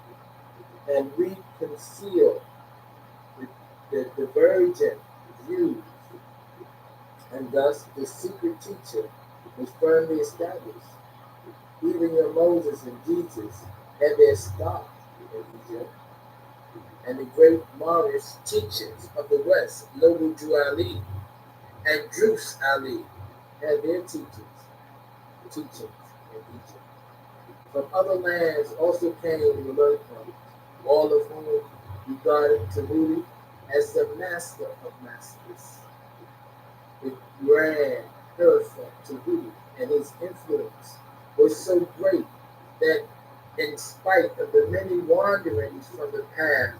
and reconciled the, the divergent views, and thus the secret teaching was firmly established. Even your Moses and Jesus had their start in Egypt, and the great Moorish teachers of the West, Noble Drew Ali and Drus Ali, had their teachings in Egypt. From other lands also came the Lurkons, all of whom regarded Tahuti as the master of masters. The grand Hierophant Tahuti and his influence was so great that in spite of the many wanderings from the path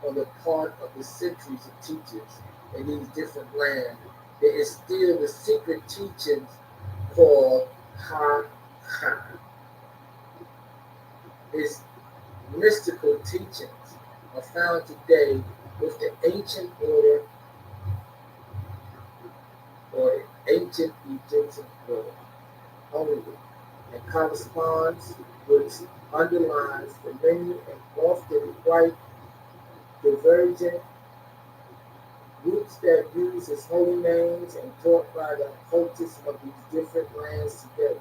on the part of the centuries of teachers in these different lands, there is still the secret teachings called Ha. His mystical teachings are found today with the ancient order or ancient Egyptian order only, and corresponds which underlines the many and often quite divergent groups that use his holy names and taught by the occultists of these different lands today.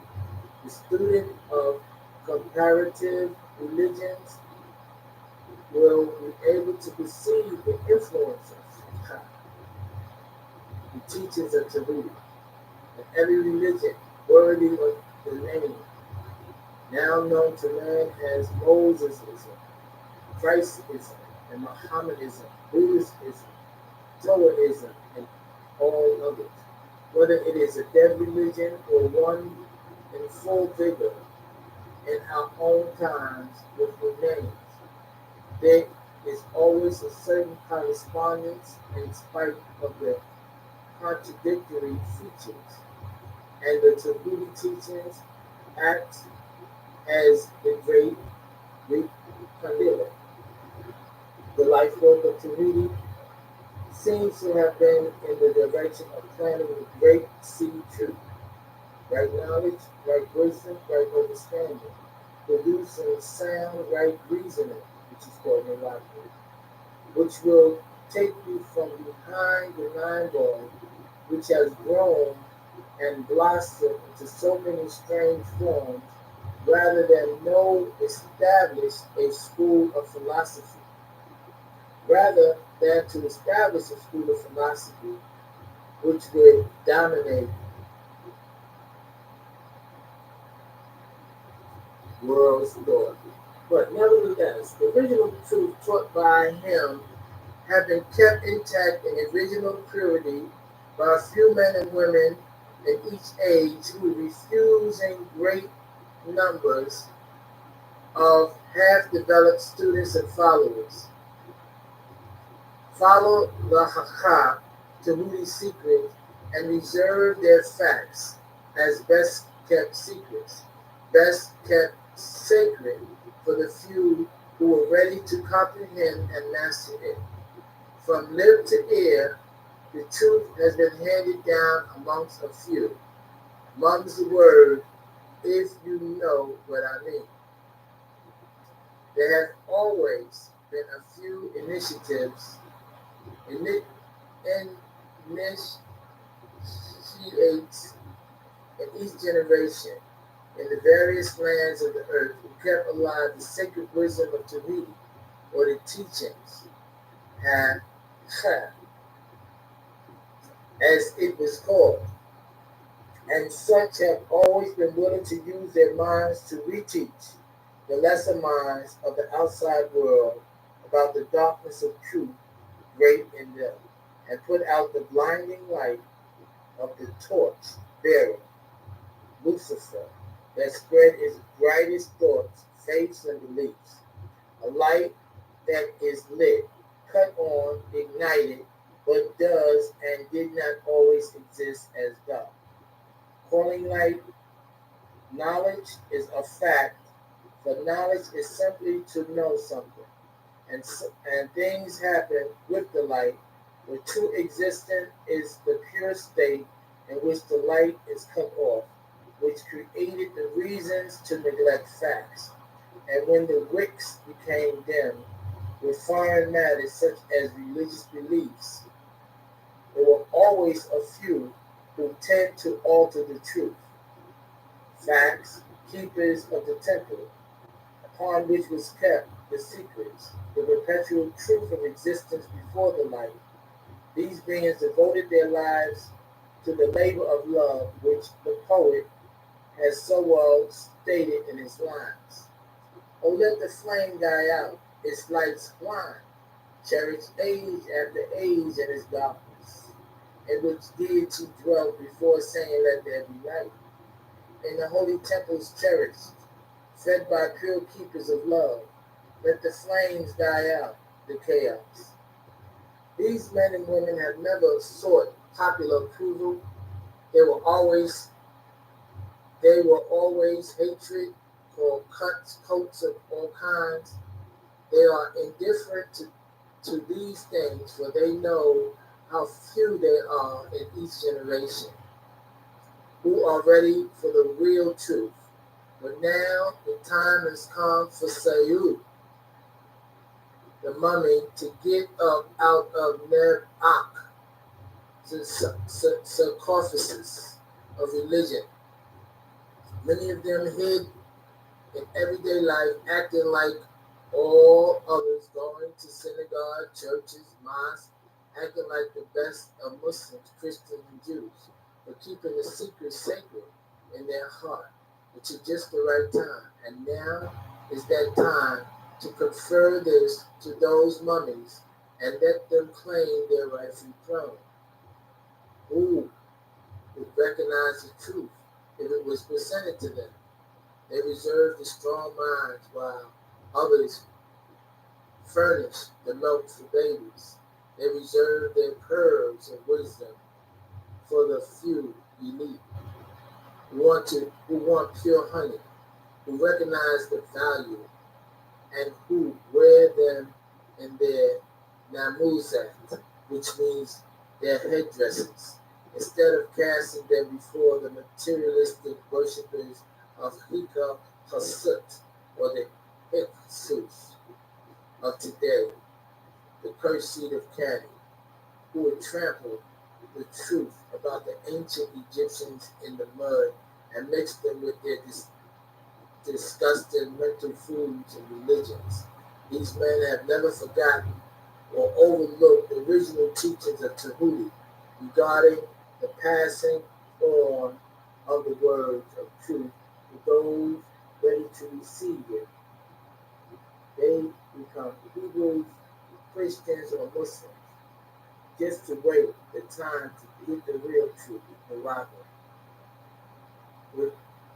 The student of comparative religions will be able to perceive the influences of the teachings of Tahuti, and every religion worthy of the name, now known to man as Mosesism, Christism, and Mohammedanism, Buddhism, Zoroastrianism, and all others, whether it is a dead religion or one in full vigor in our own times with new names. There is always a certain correspondence in spite of the contradictory features, and the Tahuti teachings act as the great candela. The life work of Tahuti seems to have been in the direction of planting the great seed truth, right knowledge, right wisdom, right understanding, producing sound, right reasoning, which is called enlightenment, which will take you from behind the nine ball, which has grown and blossomed into so many strange forms, rather than no establish a school of philosophy, rather than to establish a school of philosophy which would dominate world's thought. But nevertheless, the original truth taught by him have been kept intact in original purity by a few men and women in each age who refuse in great numbers of half-developed students and followers. Follow the Haka Tahuti secret and reserve their facts as best kept secrets, best kept sacred for the few who are ready to comprehend and master it. From lip to ear, the truth has been handed down amongst a few. Mum's the word, if you know what I mean. There have always been a few initiatives initiates in each generation in the various lands of the earth who kept alive the sacred wisdom of Tahuti, or the teachings, have, as it was called, and such have always been willing to use their minds to reteach the lesser minds of the outside world about the darkness of truth great in them, and put out the blinding light of the torch bearer, Lucifer, that spread its brightest thoughts, faiths, and beliefs. A light that is lit, cut on, ignited, but does and did not always exist as God. Calling light knowledge is a fact, for knowledge is simply to know something, and things happen with the light. The true existence is the pure state in which the light is cut off, which created the reasons to neglect facts. And when the wicks became dim with foreign matters such as religious beliefs, there were always a few who tend to alter the truth. Facts, keepers of the temple, upon which was kept the secrets, the perpetual truth of existence before the light. These beings devoted their lives to the labor of love, which the poet has so well stated in his lines. Oh, let the flame die out, its lights blind, cherish age after age in its darkness, in which deity dwelt before saying, let there be light. In the holy temples cherished, fed by pure keepers of love, let the flames die out, the chaos. These men and women have never sought popular approval. They were always they were always hatred, called cuts, coats of all kinds. They are indifferent to these things, for they know how few there are in each generation who are ready for the real truth. But now the time has come for Sayud, the mummy, to get up out of Neb-Ak, the sarcophagus of religion. Many of them hid in everyday life, acting like all others, going to synagogue, churches, mosques, acting like the best of Muslims, Christians, and Jews, but keeping the secret sacred in their heart, which is just the right time. And now is that time to confer this to those mummies and let them claim their rightful throne. Who would recognize the truth if it was presented to them? They reserve the strong minds while others furnish the milk for babies. They reserve their pearls of wisdom for the few elite who want pure honey, who recognize the value, and who wear them in their namuzat, which means their headdresses, instead of casting them before the materialistic worshippers of Hika Hasut or the Hyksos of today, the cursed seed of Canaan, who would trample the truth about the ancient Egyptians in the mud and mix them with their disgusting mental foods and religions. These men have never forgotten or overlooked the original teachings of Tahuti regarding the passing on of the words of truth to those ready to receive it. They become Hebrews, Christians, or Muslims, just to wait the time to get the real truth, the Bible. With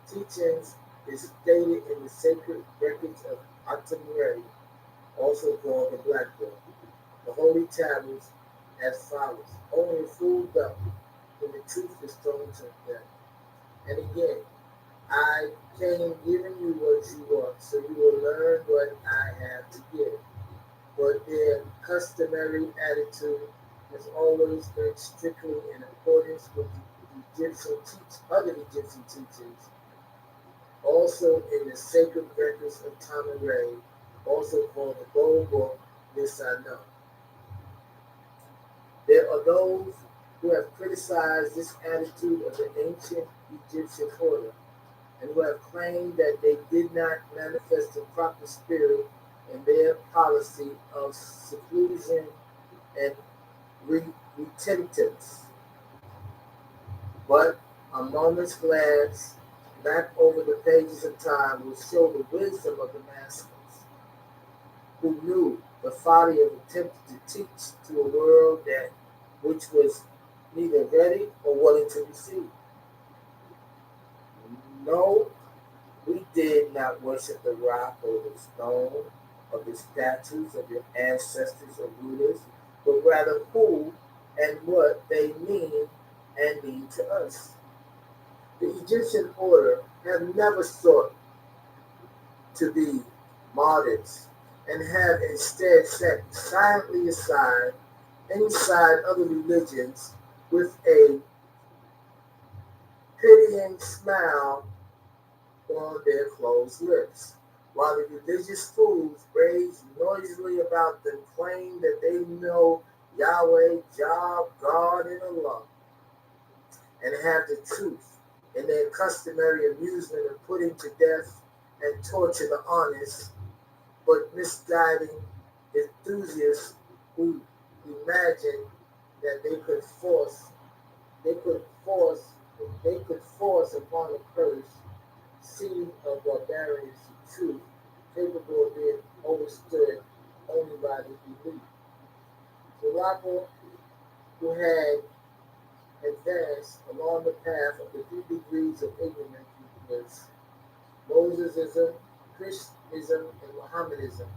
teachings is stated in the sacred records of Atamari, also called the Black Book, the holy tablets, as follows: only a fool doth when the truth is thrown to them. And again, I came giving you what you want, so you will learn what I have to give. But their customary attitude has always been strictly in accordance with the other Egyptian teachings, also in the sacred records of Tamaray, also called the Gold Book. This I know. There are those who have criticized this attitude of the ancient Egyptian order, and who have claimed that they did not manifest the proper spirit in their policy of seclusion and retentiveness. But a moment's glance back over the pages of time will show the wisdom of the masters, who knew the folly of attempting to teach to a world that which was neither ready or willing to receive. No, we did not worship the rock or the stone or the statues of your ancestors or rulers, but rather who and what they mean and mean to us. The Egyptian order have never sought to be martyrs and have instead set silently aside inside other religions with a pitying smile on their closed lips, while the religious fools rage noisily about them, claim that they know Yahweh, Jah, God, and Allah, and have the truth in their customary amusement of putting to death and torture the honest but misguiding enthusiasts who imagine that they could force they could force upon a curse seed of barbarians to truth capable of being understood only by the elite. Morocco, who had advanced along the path of the 3 degrees of ignorance, Mosesism, Christianism, and Mohammedanism,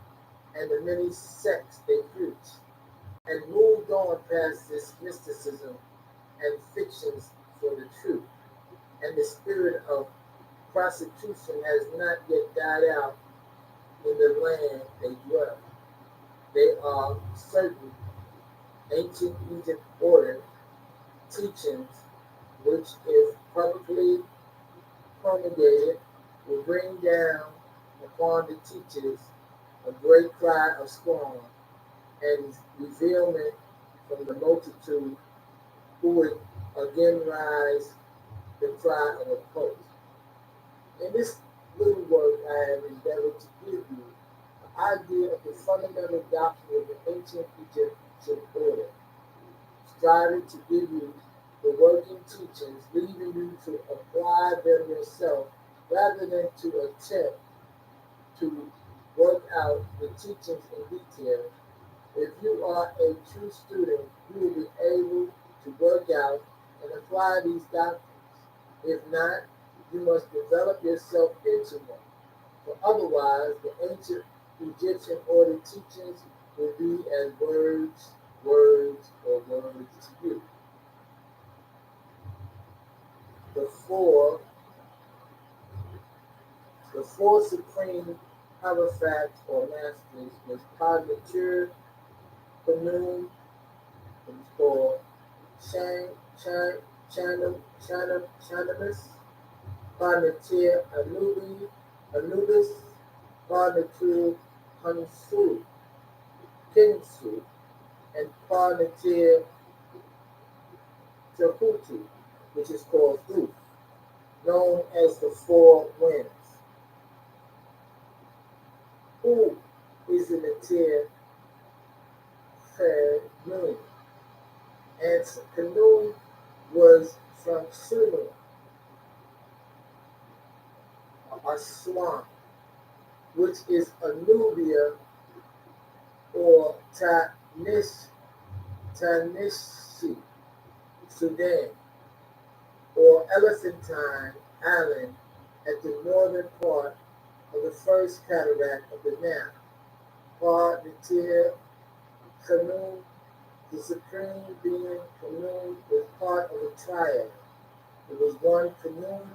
and the many sects they preach, and moved on past this mysticism and fictions for the truth. And the spirit of prostitution has not yet died out in the land they dwell. They are certain ancient Egypt order teachings which, if publicly promulgated, will bring down upon the teachers a great cry of scorn and revealment from the multitude, who would again rise the cry of oppose. In this little work, I have endeavored to give you the idea of the fundamental doctrine of the ancient Egyptian order, striving to give you the working teachings, leaving you to apply them yourself rather than to attempt to work out the teachings in detail. If you are a true student, you will be able to work out and apply these doctrines. If not, you must develop yourself into one. For otherwise, the ancient Egyptian order teachings will be as words to you. The four, the four supreme Hierophants or masters was Padmatur, Khnum, it was called Chanamus, Padmatur Anubis, Padmatur Kinsu, and Padmatur Tehuti, which is called Thoth, known as the Four Winds. Who is the Natir Khnum? Answer: Khnum was from Sumer, Aswan, which is Anubia or Tanishi, Sudan, or Elephantine Island at the northern part of the first cataract of the Nile. Par Natir Khnum, the supreme being Khnum, was part of a triad. It was one Khnum,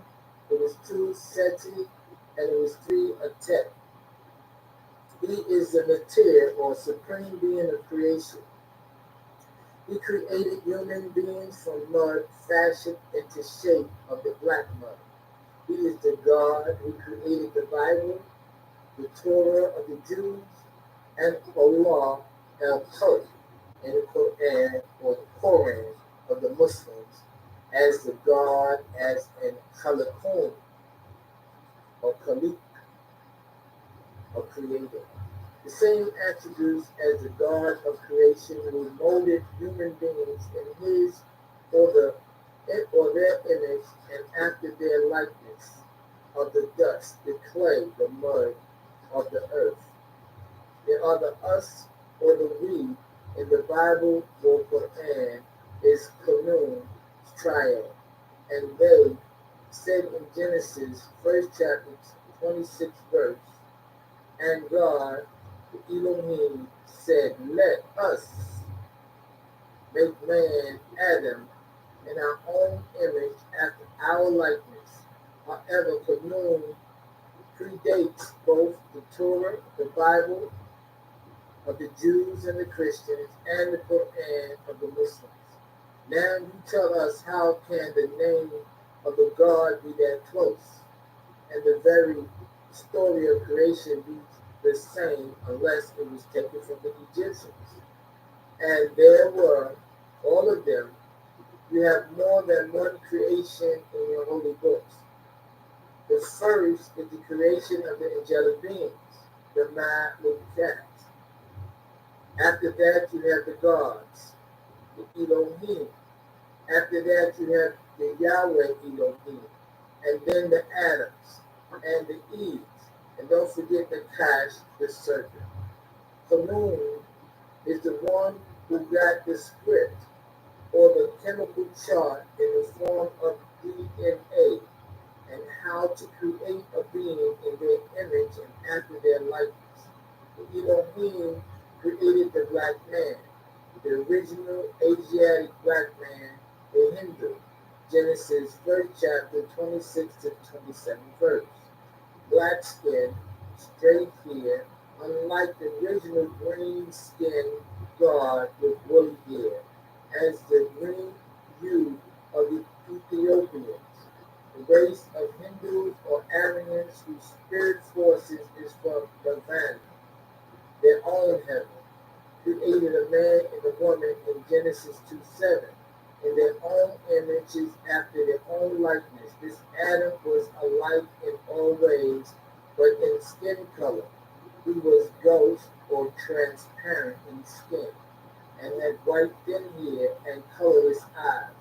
it was two Seti, and it was three Atet. He is the Natir, or supreme being of creation. He created human beings from mud fashioned into shape of the black mud. He is the God who created the Bible, the Torah of the Jews, and Allah al-Haq in the Quran or the Koran of the Muslims as the God as an Khalaqun or Khaliq or creator. The same attributes as the God of creation who molded human beings in his or their image and after their likeness of the dust, the clay, the mud of the earth. They are the us or the we in the Bible or Quran is Khnum triad, and they said in Genesis, first chapter, 26th verse, and God, the Elohim, said, "Let us make man, Adam, in our own image after our likeness. However, Canaan predates both the Torah, the Bible of the Jews and the Christians, and the Quran of the Muslims. Now you tell us, how can the name of the God be that close, and the very story of creation be the same, unless it was taken from the Egyptians? And there were, all of them, you have more than one creation in your holy books. The first is the creation of the angelic beings, the Ma'lukat. After that, you have the gods, the Elohim. After that, you have the Yahweh Elohim, and then the Adams, and the Eves, and don't forget the Kash, the serpent. Moon is the one who got the script, or the chemical chart in the form of DNA, and how to create a being in their image and after their likeness. The Elohim created the black man, the original Asiatic black man, the Hindu. Genesis 1st chapter 26 to 27 verse. Black skin, straight hair, unlike the original green skin god with woolly hair, as the green hue of the Ethiopians. The race of Hindus or Aryans whose spirit forces is from Nirvana, their own heaven, created a man and a woman in Genesis 2:7, in their own images after their own likeness. This Adam was alike in all ways, but in skin color. He was ghost or transparent in skin, and had white thin hair and colorless eyes.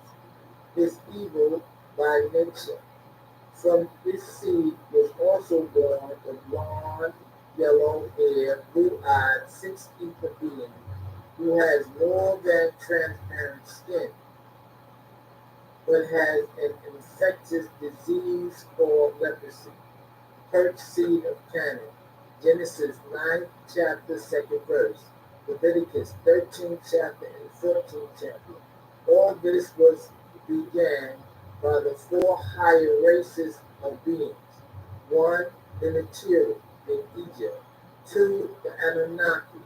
His evil by nature. From this seed was also born the blonde, yellow hair, blue eyed, 6 feet being, who has more than transparent skin, but has an infectious disease called leprosy. First seed of Canaan. Genesis 9th chapter, 2nd verse. Leviticus 13th chapter and 14th chapter. All this was began by the four higher races of beings. One, the Natiru in Egypt. Two, the Anunnaki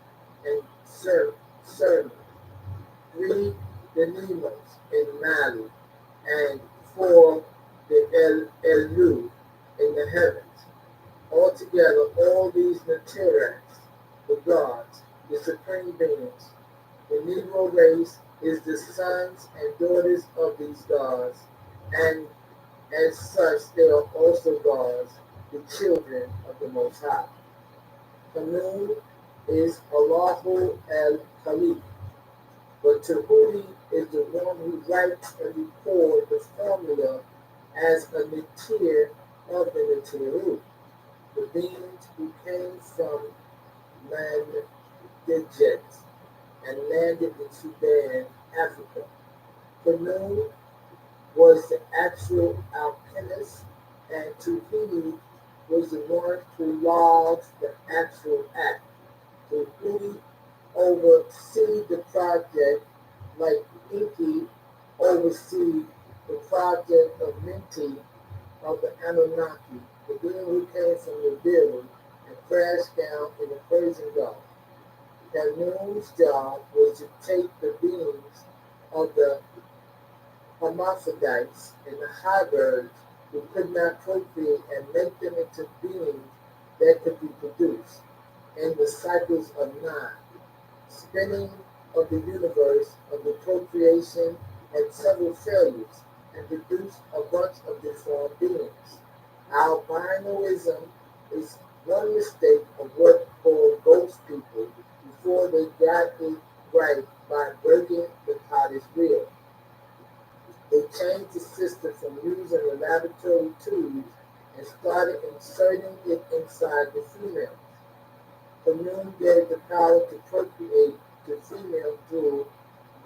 and Sermon. Three, the Nemos in Mali. And four, the Elu in the heavens. Altogether, all these Naturax, the gods, the supreme beings, the Negro race is the sons and daughters of these gods, and as such they are also gods, the children of the Most High. Hanun is Allahu el-Khalif, but Tahuti is the one who writes and records the formula as a Natir of the Natiru, the beings who came from Mandijet and landed in Sudan, Africa. Hanun was the actual alchemist, and Tahuti was the one who logged the actual act. Tahuti oversee the project like Inky oversee the project of Minty of the Anunnaki, the being who came from the building and crashed down in the Persian Gulf. Hanun's job was to take the beings of the hermaphrodites and the hybrids who could not procreate and make them into beings that could be produced in the cycles of nine, spinning of the universe of the procreation had several failures and produced a bunch of deformed beings. Albinoism is one mistake of what called ghost people before they got it right by breaking the cottage wheel. They changed the system from using the laboratory tubes and started inserting it inside the female. Hanun gave the power to procreate to female through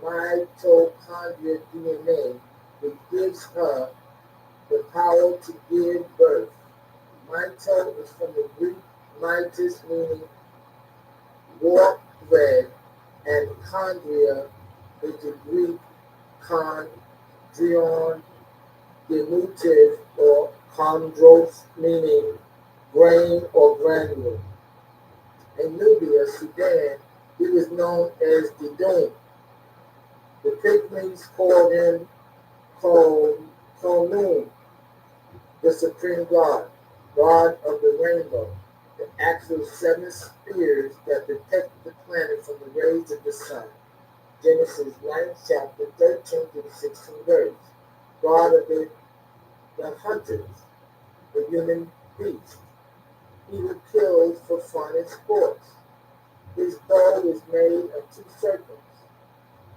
mitochondrial DNA, which gives her the power to give birth. Mito is from the Greek mitos, meaning warp thread, and chondria, is the Greek chondrion, diminutive or chondros, meaning grain or granule. In Nubia, Sudan, he was known as the Dome. The Pygmies called him Konun, the supreme God, God of the rainbow, the actual seven spheres that protect the planet from the rays of the sun. Genesis 9th chapter 13 to the 16th verse. God of the hunters, the human beast. He who kills for fun and sports. His bow is made of two serpents,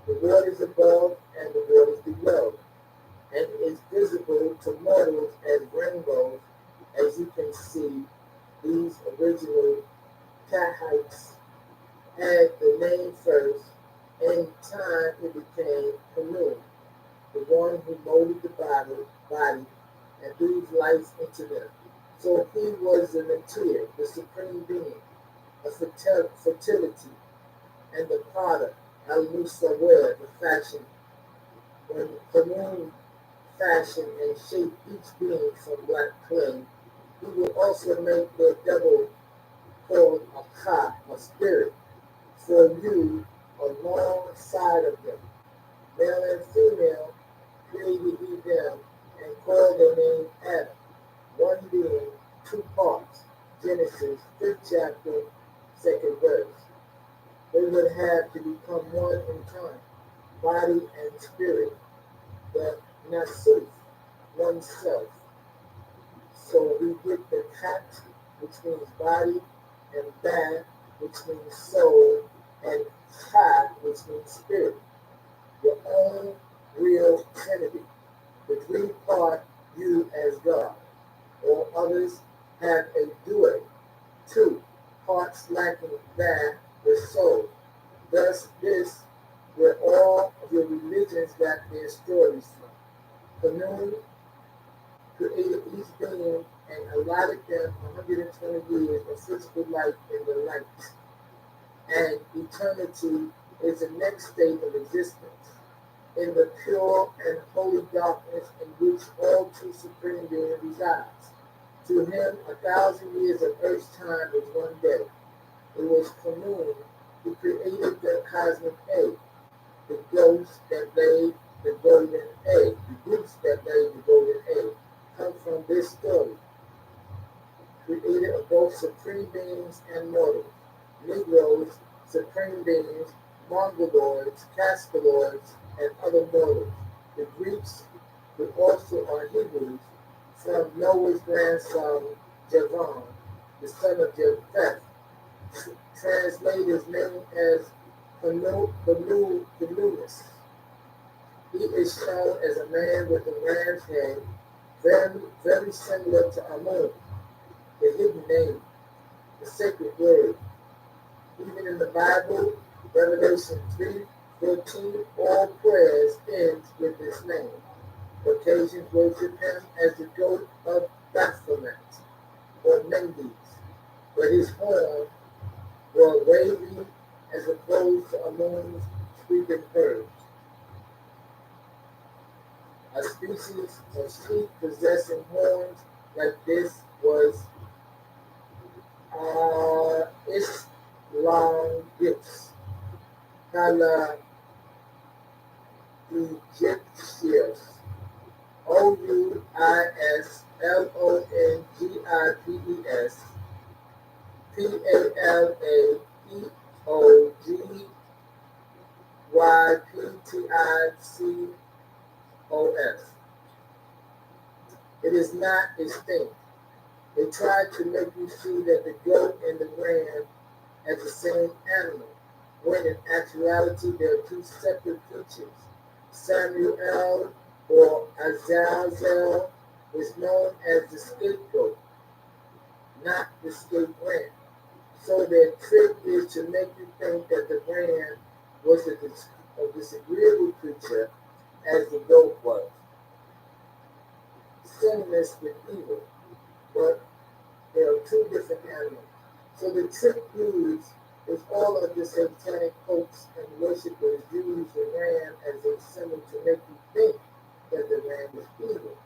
the waters above and the waters below, and is visible to mortals as rainbows. As you can see, these original Tahites had the name first. In time, it became Canoe, the one who molded the body and breathed life into them. So he was the Natir, the supreme being, of fertility, and the potter, Al Musawir, the fashion. When Canoe fashioned and shaped each being from black clay, he would also make their double called a ka, a spirit, for you alongside of them. Male and female created he them and called their name Adam, one being, two parts. Genesis 5th chapter, 2nd verse. They would have to become one in time, body and spirit, the Nasuf, oneself. So we get the kat, which means body, and ba, which means soul, and ka, which means spirit. Your own real Trinity, the three-part you as God. All others have a duet, two parts lacking that, the soul. Thus, this where all of your religions got their stories from. Canoe created each being and allotted them 120 years of physical life in the light. And eternity is the next state of existence, in the pure and holy darkness in which all true supreme being resides. To him, 1,000 years of earth's time is one day. It was Canoe who created the cosmic egg, the ghost that laid the golden egg, the goose that laid the golden egg, come from this story, creator of both supreme beings and mortals, Negroes, supreme beings, Mongoloids, Cascaloids, and other mortals. The Greeks, who also are Hebrews, from Noah's grandson Javan, the son of Japheth, translate his name as Benunus. He is shown as a man with a ram's head, very similar to Amun, the hidden name, the sacred word. Even in the Bible, Revelation 3:14, all prayers end with this name. Occasions worship him as the goat of Baphomet or Mendes, but his horn were wavy as opposed to Amun's sweeping birds. A species of sheep possessing horns like this was Islangips, Cala Egyptius, Ouislongipes, Palaeogypticos. It is not extinct. They try to make you see that the goat and the ram are the same animal, when in actuality they are two separate creatures. Samuel or Azazel is known as the scapegoat, not the scape ram. So their trick is to make you think that the ram was a disagreeable creature as the goat was, sinless with evil, but they are two different animals. So the trick used With all of the satanic hoax and worshippers used the ram as a symbol to make you think that the ram is evil.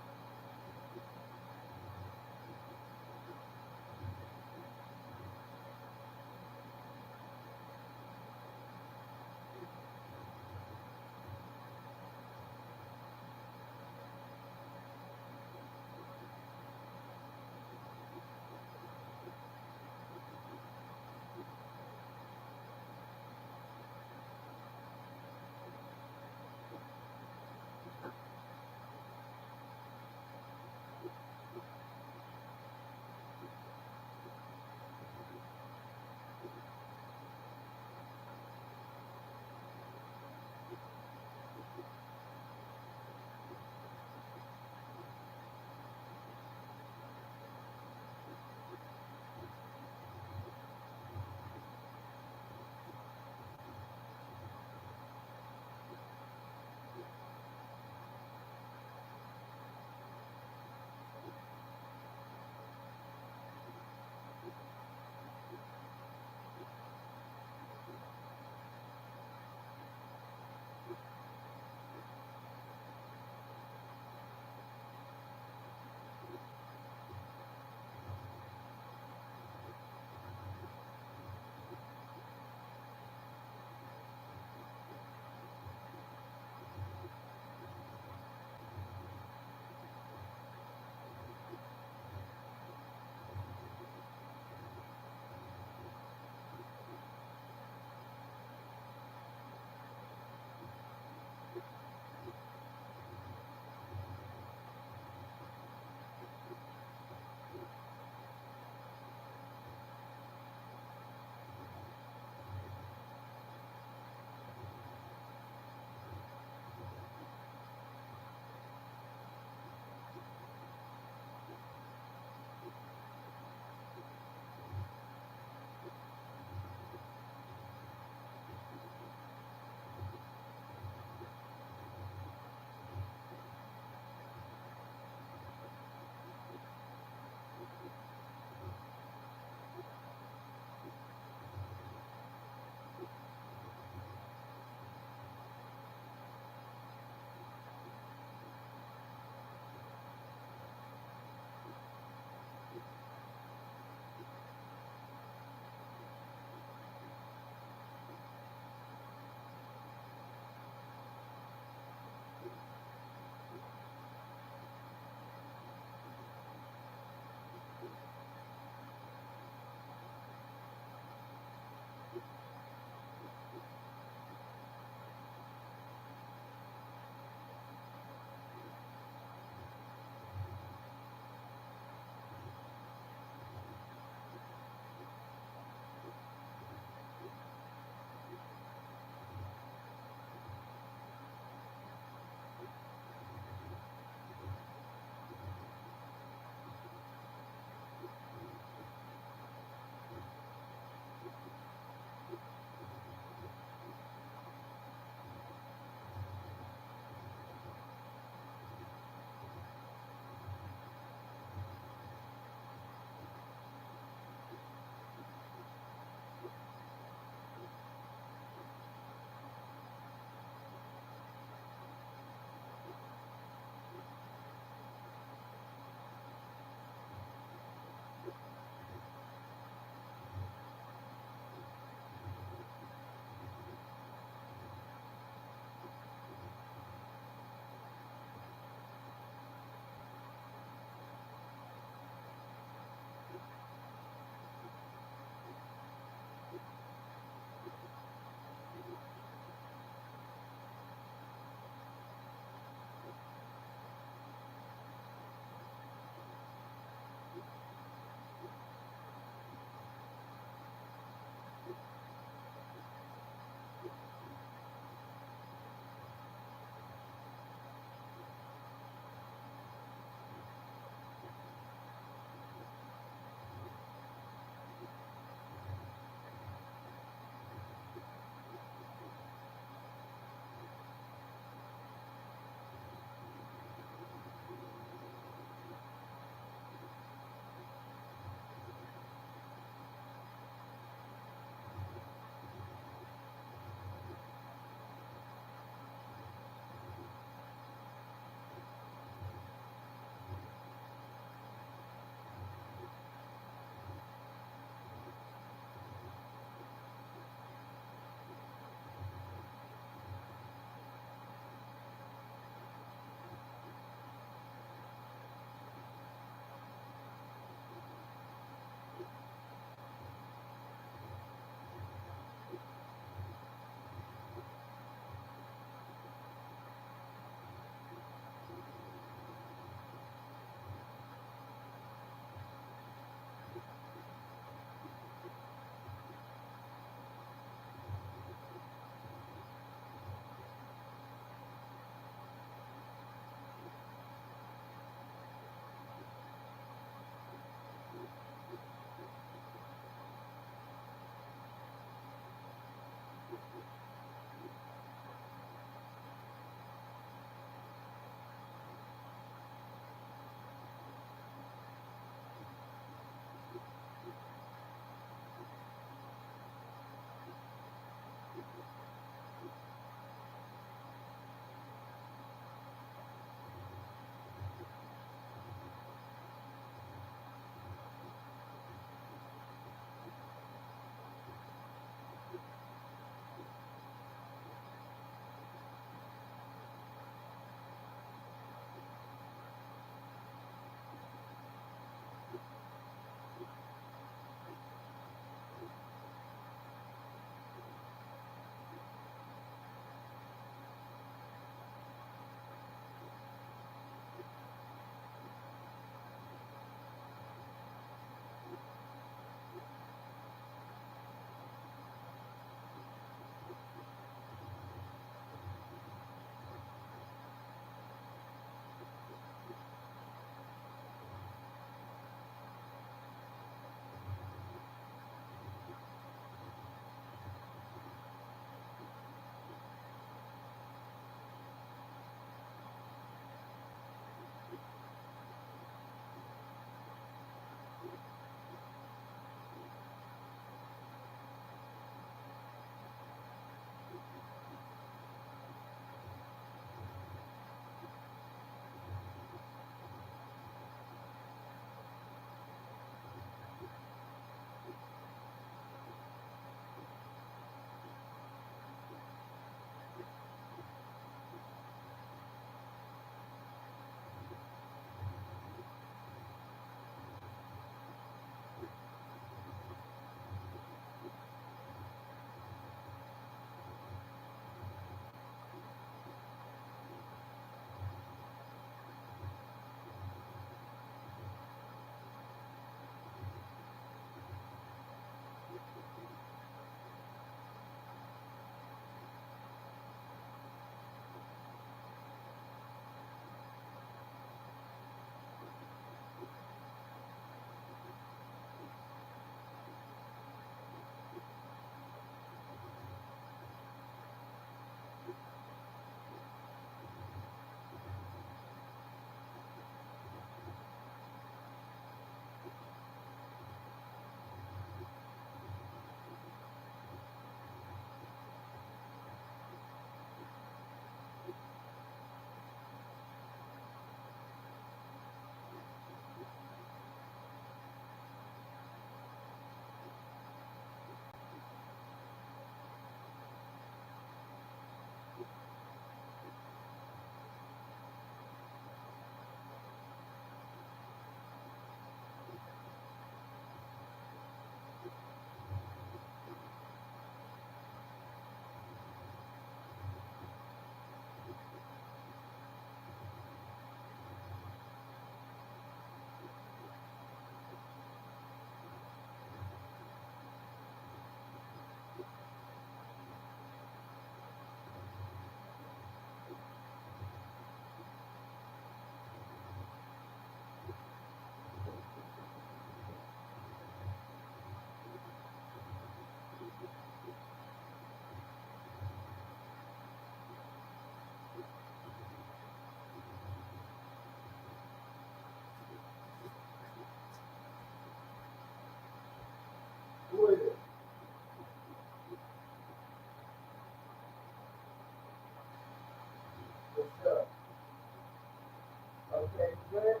very good.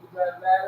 You got a lot